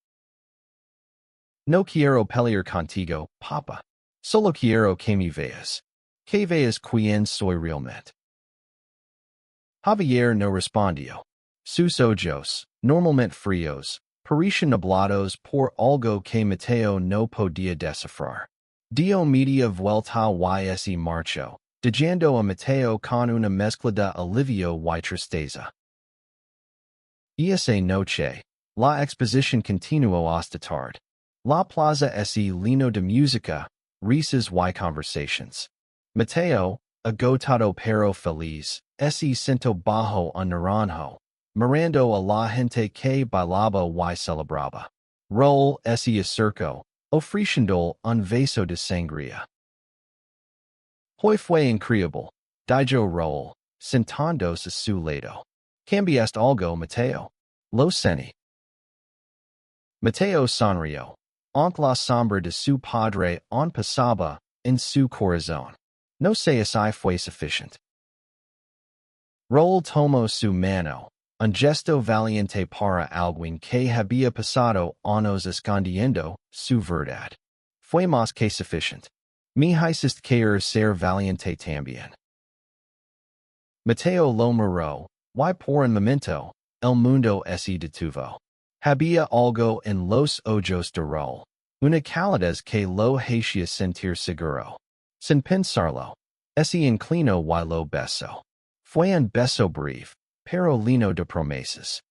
No quiero pelear contigo, papa. Solo quiero que me veas. Que veas quién soy realmente. Javier no respondió. Sus ojos, normalmente fríos, parecían nublados por algo que Mateo no podía descifrar. Dio media vuelta y se marchó, dejando a Mateo con una mezcla de alivio y tristeza. Esa noche, la exposición continuó hasta tarde. La plaza se llenó de música, risas y conversations. Mateo, agotado pero feliz, se sentó bajo un naranjo, mirando a la gente que bailaba y celebraba. Raúl se acercó, ofreciendo un vaso de sangría. Hoy fue increíble, dijo Raúl, sentándose a su lado. ¿Cambiaste algo, Mateo? Lo sentí. Mateo sonrió. Ante la sombra de su padre aún pasaba en su corazón. No sé si fue suficiente. Raúl tomó su mano, un gesto valiente para alguien que había pasado años escondiendo su verdad. Fue más que suficiente. Me hiciste querer ser valiente también. Mateo lo miró, y por un momento, el mundo se detuvo. Había algo en los ojos de Raúl, una calidez que lo hacía sentir seguro. Sin pensarlo, se inclinó y lo besó. Fue un beso breve, pero lleno de promesas.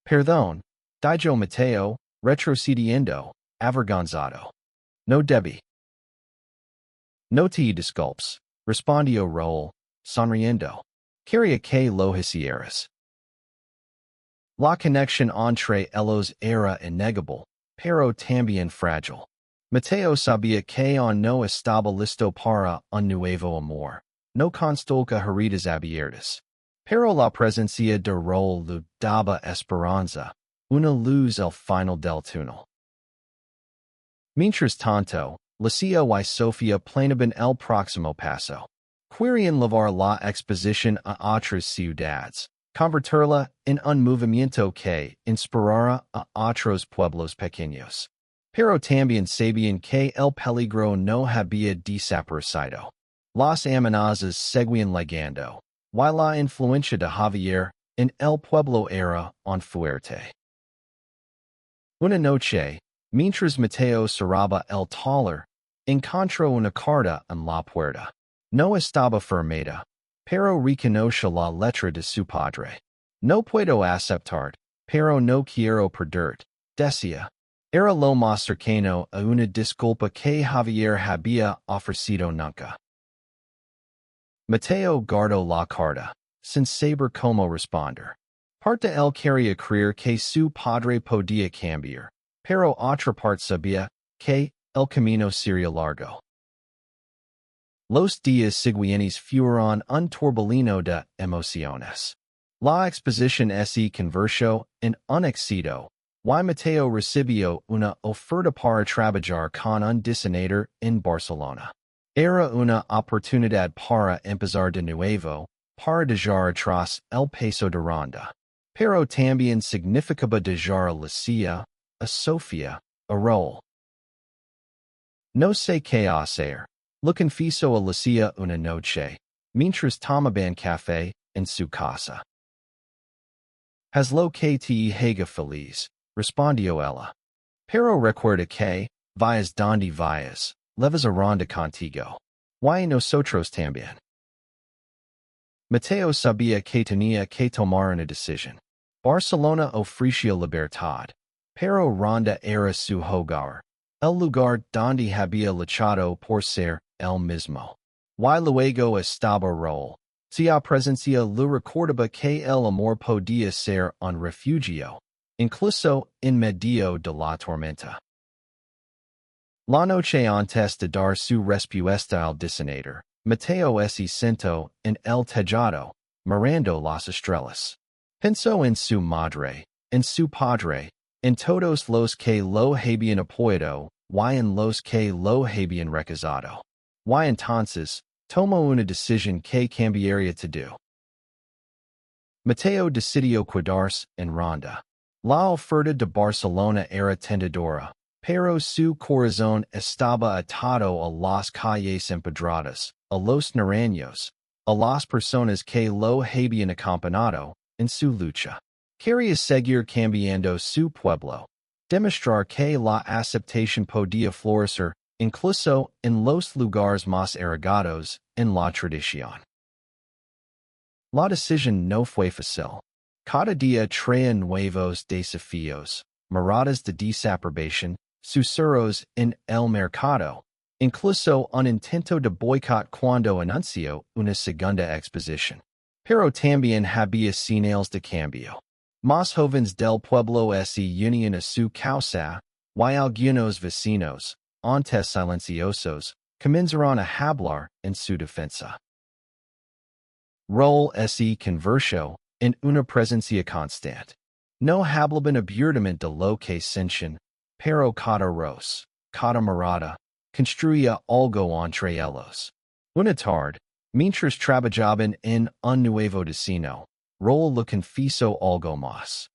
Perdón, dijo Mateo, retrocediendo, avergonzado. No debí. No te disculpes, respondió Raúl, sonriendo. Quería que lo hicieras. La conexión entre ellos era innegable, pero también frágil. Mateo sabía que aún no estaba listo para un nuevo amor. No constolca heridas abiertas. Pero la presencia de Raúl le daba esperanza, una luz al final del túnel. Mientras tanto, Lucia y Sofía planeaban el próximo paso. Querían llevar la exposición a otras ciudades, convertirla en un movimiento que inspirara a otros pueblos pequeños. Pero también sabían que el peligro no había desaparecido. Las amenazas seguían llegando, y la influencia de Javier en el pueblo era aún fuerte. Una noche, mientras Mateo cerraba el taller, encontró una carta en la puerta. No estaba firmada, pero reconoció la letra de su padre. No puedo aceptar, pero no quiero perderte, decía. Era lo más cercano a una disculpa que Javier había ofrecido nunca. Mateo guardó la carta, sin saber cómo responder. Parte él quería creer que su padre podía cambiar, pero otra parte sabía que el camino sería largo. Los días siguientes fueron un torbellino de emociones. La exposición se convirtió en un éxito, y Mateo recibió una oferta para trabajar con un diseñador en Barcelona. Era una oportunidad para empezar de nuevo, para dejar atrás el peso de ronda. Pero también significaba dejar a Lucia, a Sofía, a Raúl. No sé qué hacer. Lo confieso a Lucia una noche, mientras tomaban café en su casa. Haz lo que te haga feliz, respondió ella. Pero recuerda que, vayas donde vayas, levas a ronda contigo. Y nosotros también. Mateo sabía que tenía que tomar una decisión. Barcelona ofreció libertad, pero Ronda era su hogar, el lugar donde había luchado por ser el mismo. Y luego estaba Raúl. Su presencia le recordaba que el amor podía ser un refugio, incluso en medio de la tormenta. La noche antes de dar su respuesta al diseñador, Mateo se sentó en el tejado, mirando las estrellas. Pensó en su madre, en su padre, en todos los que lo habían apoyado, y en los que lo habían rechazado. Y entonces, tomó una decisión que cambiaría todo. Mateo decidió quedarse en Ronda. La oferta de Barcelona era tentadora, pero su corazón estaba atado a las calles empedradas, a los naranjos, a las personas que lo habían acompañado en su lucha. Quería seguir cambiando su pueblo, demostrar que la aceptación podía florecer, incluso en los lugares más arraigados en la tradición. La decisión no fue fácil. Cada día traía nuevos desafíos, miradas de desaprobación, susurros en el mercado, incluso un intento de boicot cuando anunció una segunda exposición. Pero también había señales de cambio. Más jóvenes del pueblo se unían a su causa, y algunos vecinos, antes silenciosos, comenzaron a hablar en su defensa. Raúl se convirtió en una presencia constante. No hablaban abiertamente de lo que sentían, pero cada roz, cada mirada, construía algo entre ellos. Una tarde, mientras trabajaban en un nuevo destino, Raúl le confesó algo más.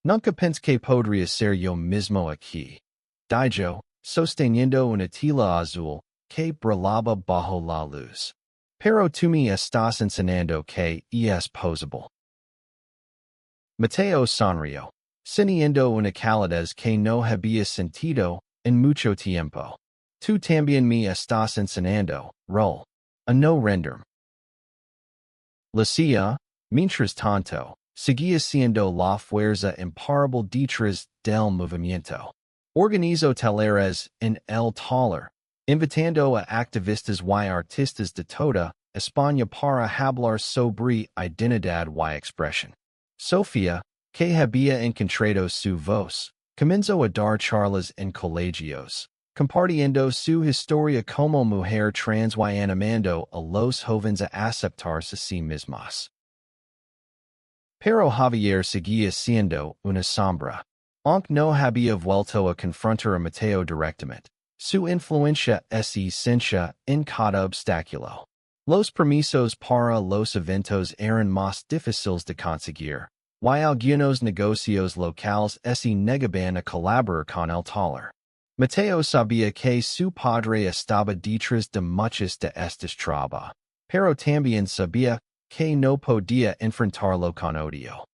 Nunca pensé que podría ser yo mismo aquí. Dijo, sosteniendo una tela azul que brillaba bajo la luz. Pero tú me estás enseñando que es posible. Mateo sonrió, sintiendo una calidez que no había sentido en mucho tiempo. Tú también me estás enseñando, Raúl, a no rendirme. Lucía, mientras tanto, seguía siendo la fuerza imparable detrás del movimiento. Organizó talleres en el taller, invitando a activistas y artistas de toda España para hablar sobre identidad y expresión. Sofía, que había encontrado su voz, comenzó a dar charlas en colegios, compartiendo su historia como mujer trans y animando a los jóvenes a aceptarse a sí mismas. Pero Javier seguía siendo una sombra. Aunque no había vuelto a confrontar a Mateo directamente, su influencia se sentía en cada obstáculo. Los permisos para los eventos eran más difíciles de conseguir, y algunos negocios locales se negaban a colaborar con el taller. Mateo sabía que su padre estaba detrás de muchas de estas trabas, pero también sabía que no podía enfrentarlo con odio.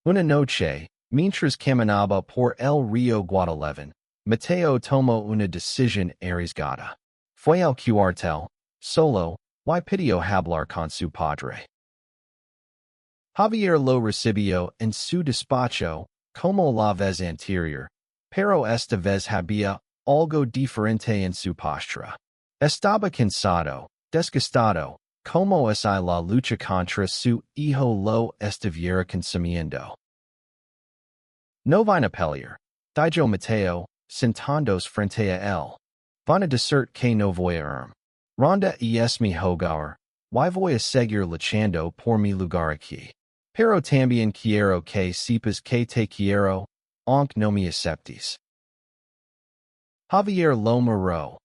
Una noche, mientras caminaba por el río Guadalete, Mateo tomó una decisión arriesgada. Fue al cuartel, solo, y pidió hablar con su padre. Javier lo recibió en su despacho, como la vez anterior, pero esta vez había algo diferente en su postura. Estaba cansado, desgastado, como si la lucha contra su hijo lo estuviera consumiendo. No van a pelear, dijo Mateo, sentándose frente a él. Van a decir que no voy a irme. Ronda es mi hogar, y voy a seguir luchando por mi lugar aquí. Pero también quiero que sepas que te quiero, aunque no me aceptes. Javier lo miró,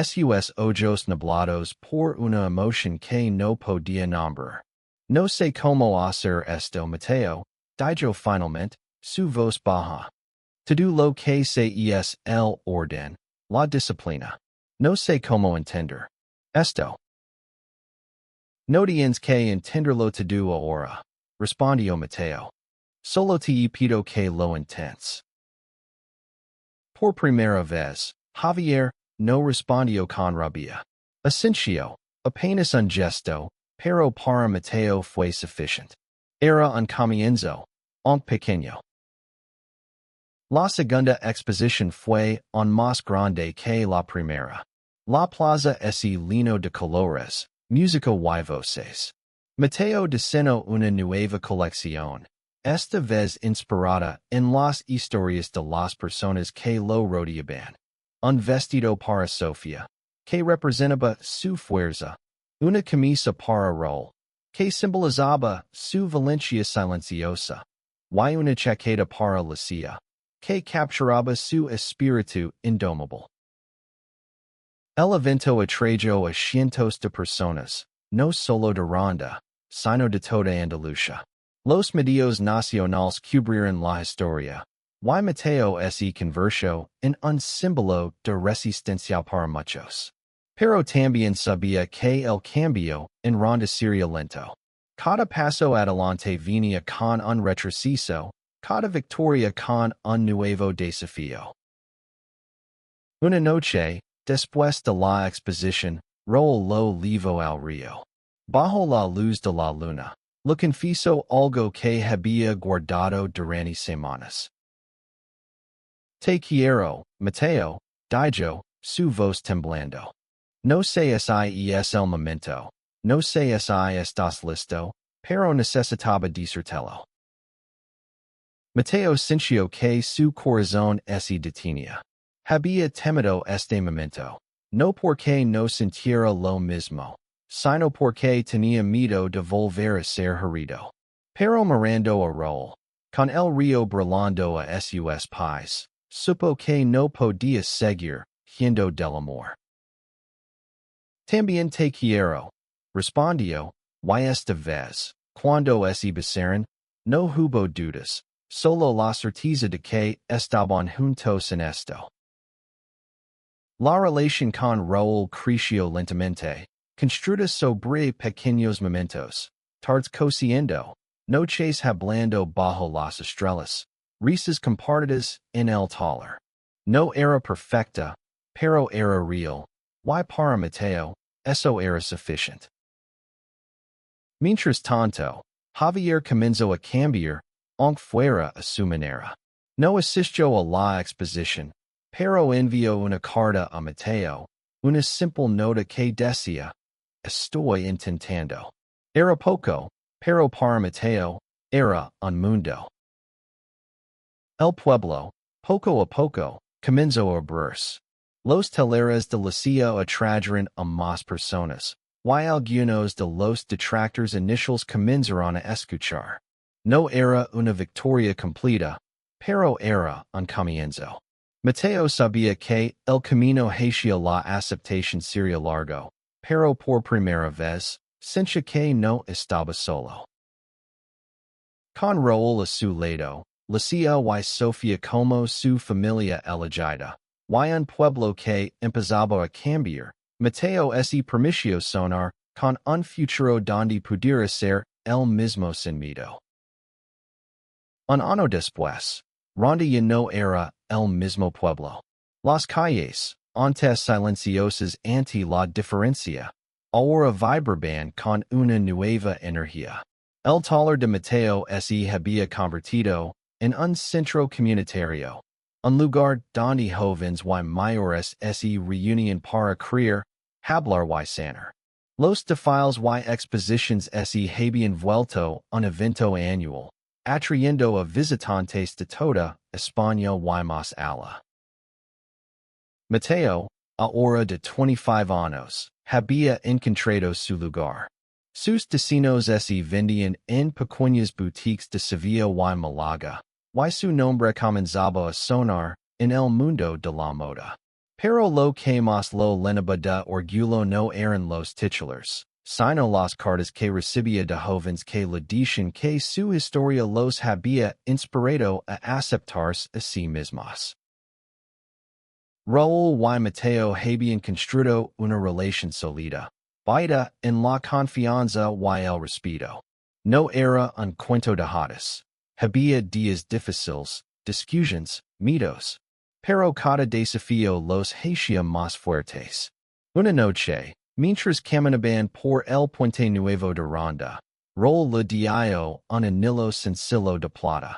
sus ojos nublados por una emoción que no podía nombrar. No sé cómo hacer esto, Mateo, dijo finalmente, su voz baja. Todo lo que sé es el orden, la disciplina. No sé cómo entender esto. No tienes que entenderlo todo ahora, respondió Mateo. Solo te pido que lo intentes. Por primera vez, Javier no respondió con rabia. Asintió, Apenas un gesto, pero para Mateo fue suficiente. Era un comienzo, un pequeño. La segunda exposición fue un más grande que la primera. La plaza ese lleno de colores, música y voces. Mateo diseñó una nueva colección, esta vez inspirada en las historias de las personas que lo rodeaban. Un vestido para Sofía, que representaba su fuerza. Una camisa para Raúl, que simbolizaba su valencia silenciosa. Y una chaqueta para Lucia, que capturaba su espíritu indomable. El evento atrajo a cientos de personas, no solo de Ronda, sino de toda Andalucía. Los medios nacionales cubrieron la historia. Y Mateo se convirtió en un símbolo de resistencia para muchos. Pero también sabía que el cambio en Ronda sería lento. Cada paso adelante venía con un retroceso, cada victoria con un nuevo desafío. Una noche, después de la exposición, Raúl lo llevó al río. Bajo la luz de la luna, le confesó algo que había guardado durante semanas. Te quiero, Mateo, dijo, su voz temblando. No sé si es el momento, no sé si estás listo, pero necesitaba decírtelo. Mateo sintió que su corazón se detenía. Había temido este momento, no porque no sintiera lo mismo, sino porque tenía miedo de volver a ser herido. Pero mirando a Raúl, con el río brillando a sus pies, supo que no podía seguir huyendo del amor. También te quiero, respondió, y esta vez, cuando se besaron, no hubo dudas, solo la certeza de que estaban juntos en esto. La relación con Raúl creció lentamente, construida sobre pequeños momentos, tardes cociendo, noches hablando bajo las estrellas, risas compartidas en el taller. No era perfecta, pero era real, y para Mateo, eso era suficiente. Mientras tanto, Javier comenzó a cambiar, aunque fuera a su manera. No asistió a la exposición, pero envió una carta a Mateo, una simple nota que decía, estoy intentando. Era poco, pero para Mateo, era un mundo. El pueblo, poco a poco, comenzó a abrirse. Los teleres de la ciudad atrajeron a más personas, y algunos de los detractores iniciales comenzaron a escuchar. No era una victoria completa, pero era un comienzo. Mateo sabía que el camino hacia la aceptación sería largo, pero por primera vez, sentía que no estaba solo. Con Raúl a su lado, Lucia y Sofía como su familia elegida, y un pueblo que empezaba a cambiar, Mateo se permitió soñar con un futuro donde pudiera ser el mismo sin miedo. Un año después, Ronda ya no era el mismo pueblo. Las calles, antes silenciosas ante la diferencia, ahora vibraban con una nueva energía. El taller de Mateo se había convertido en un centro comunitario, un lugar donde jóvenes y mayores se reunían para creer, hablar y sanar. Los desfiles y exposiciones se habían vuelto un evento anual, atrayendo a visitantes de toda España y más allá. Mateo, ahora de 25 años, había encontrado su lugar. Sus destinos se vendían en pequeñas boutiques de Sevilla y Málaga, y su nombre comenzaba a sonar en el mundo de la moda. Pero lo que más lo llenaba de orgullo no eran los titulares, sino las cartas que recibía de jóvenes que le decían que su historia los había inspirado a aceptarse a sí mismos. Raúl y Mateo habían construido una relación sólida, basada en la confianza y el respeto. No era un cuento de hadas. Había días difíciles, discusiones, miedos, pero cada desafío los hacía más fuertes. Una noche, Mientras caminaban por el puente nuevo de Ronda, roll le dio un anillo sencillo de plata.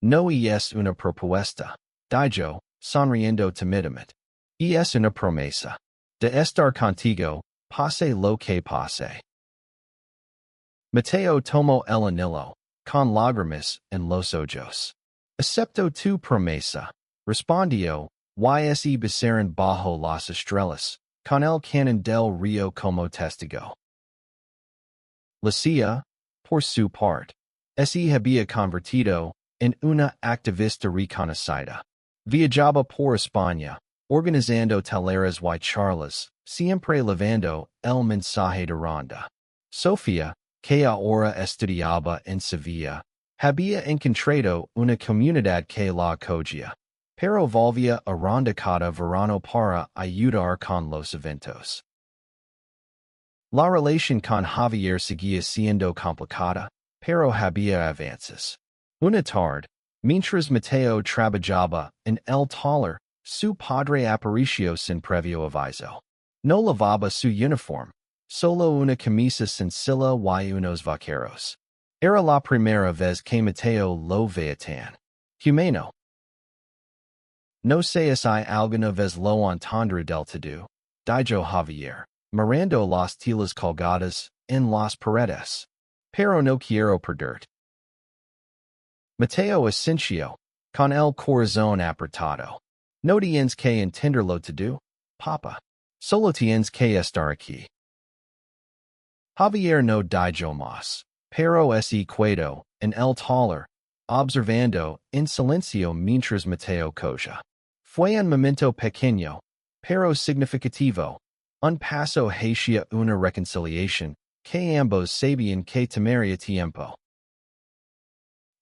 No es una propuesta, dijo, sonriendo timidamente. Es una promesa. De estar contigo, pase lo que pase. Mateo tomó el anillo, con lágrimas en los ojos. Acepto tu promesa, respondió, y besaron bajo las estrellas, con el canon del río como testigo. Lucia, por su parte, se había convertido en una activista reconocida. Viajaba por España, organizando talleres y charlas, siempre llevando el mensaje de Ronda. Sofía, que ahora estudiaba en Sevilla, había encontrado una comunidad que la acogía, pero volvía a Ronda cada verano para ayudar con los eventos. La relación con Javier seguía siendo complicada, pero había avances. Una tarde, mientras Mateo trabajaba en el taller, su padre apareció sin previo aviso. No lavaba su uniforme, solo una camisa sencilla y unos vaqueros. Era la primera vez que Mateo lo veía tan humano. No sé si alguna vez lo entendré del todo, dijo Javier, mirando las telas colgadas en las paredes. Pero no quiero perderte. Mateo asintió, con el corazón apretado. No tienes que entenderlo todo, papa. Solo tienes que estar aquí. Javier no dijo más, pero se quedó en el taller, observando en silencio mientras Mateo cogía. Fue un momento pequeño, pero significativo, un paso hacia una reconciliación que ambos sabían que tomaría tiempo.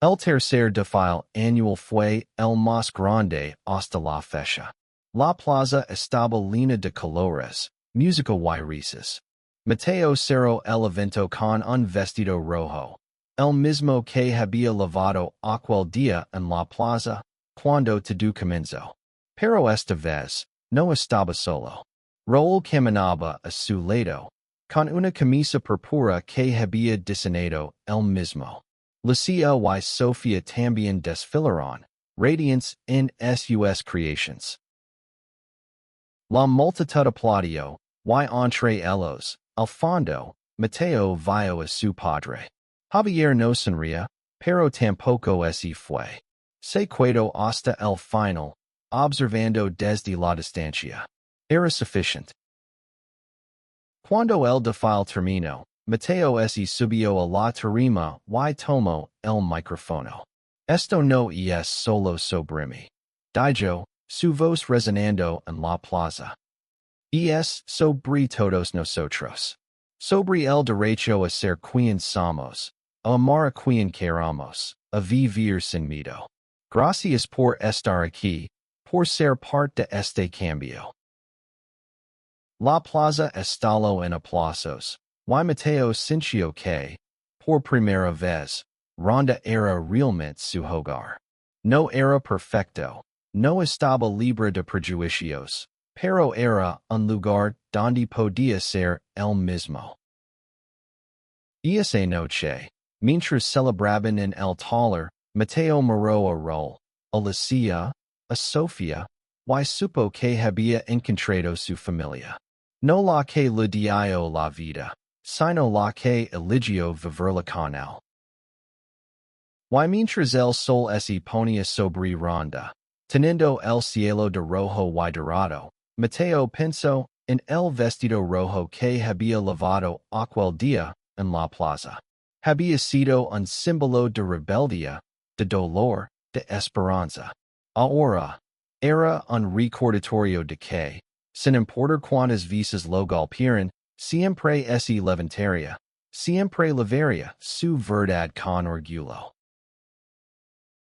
El tercer desfile anual fue el más grande hasta la fecha. La plaza estaba llena de colores, música y risas. Mateo cerró el evento con un vestido rojo, el mismo que había lavado aquel día en la plaza, cuando todo comenzó. Pero esta vez, no estaba solo. Raúl caminaba a su lado, con una camisa púrpura que había diseñado él mismo. Lucia y Sofía también desfilaron, radiantes en sus creaciones. La multitud aplaudió, y entre ellos, al fondo, Mateo vio a su padre. Javier no sonría, pero tampoco se fue. Se quedó hasta el final, observando desde la distancia. Era suficiente. Cuando el desfile terminó, Mateo se subió a la tarima y tomó el micrófono. Esto no es solo sobre mí, dijo, su voz resonando en la plaza. Es sobre todos nosotros. Sobre el derecho a ser quien somos, a amar a quien queramos, a vivir sin miedo. Gracias por estar aquí, por ser parte de este cambio. La plaza estalló en aplausos, y Mateo sintió que, por primera vez, Ronda era realmente su hogar. No era perfecto, no estaba libre de prejuicios, pero era un lugar donde podía ser él mismo. Esa noche, mientras celebraban en el taller, Mateo miró a Raúl, a Lucia, a Sofía, y supo que había encontrado su familia. No la que le dio la vida, sino la que eligió vivirla con él. Y mientras el sol se ponía sobre Ronda, teniendo el cielo de rojo y dorado, Mateo pensó en el vestido rojo que había lavado aquel día en la plaza. Había sido un símbolo de rebeldía, de dolor, de esperanza. Ahora, era un recordatorio de que, sin importar cuántas veces lo golpearan, siempre se levantaría, siempre levaría su verdad con orgullo.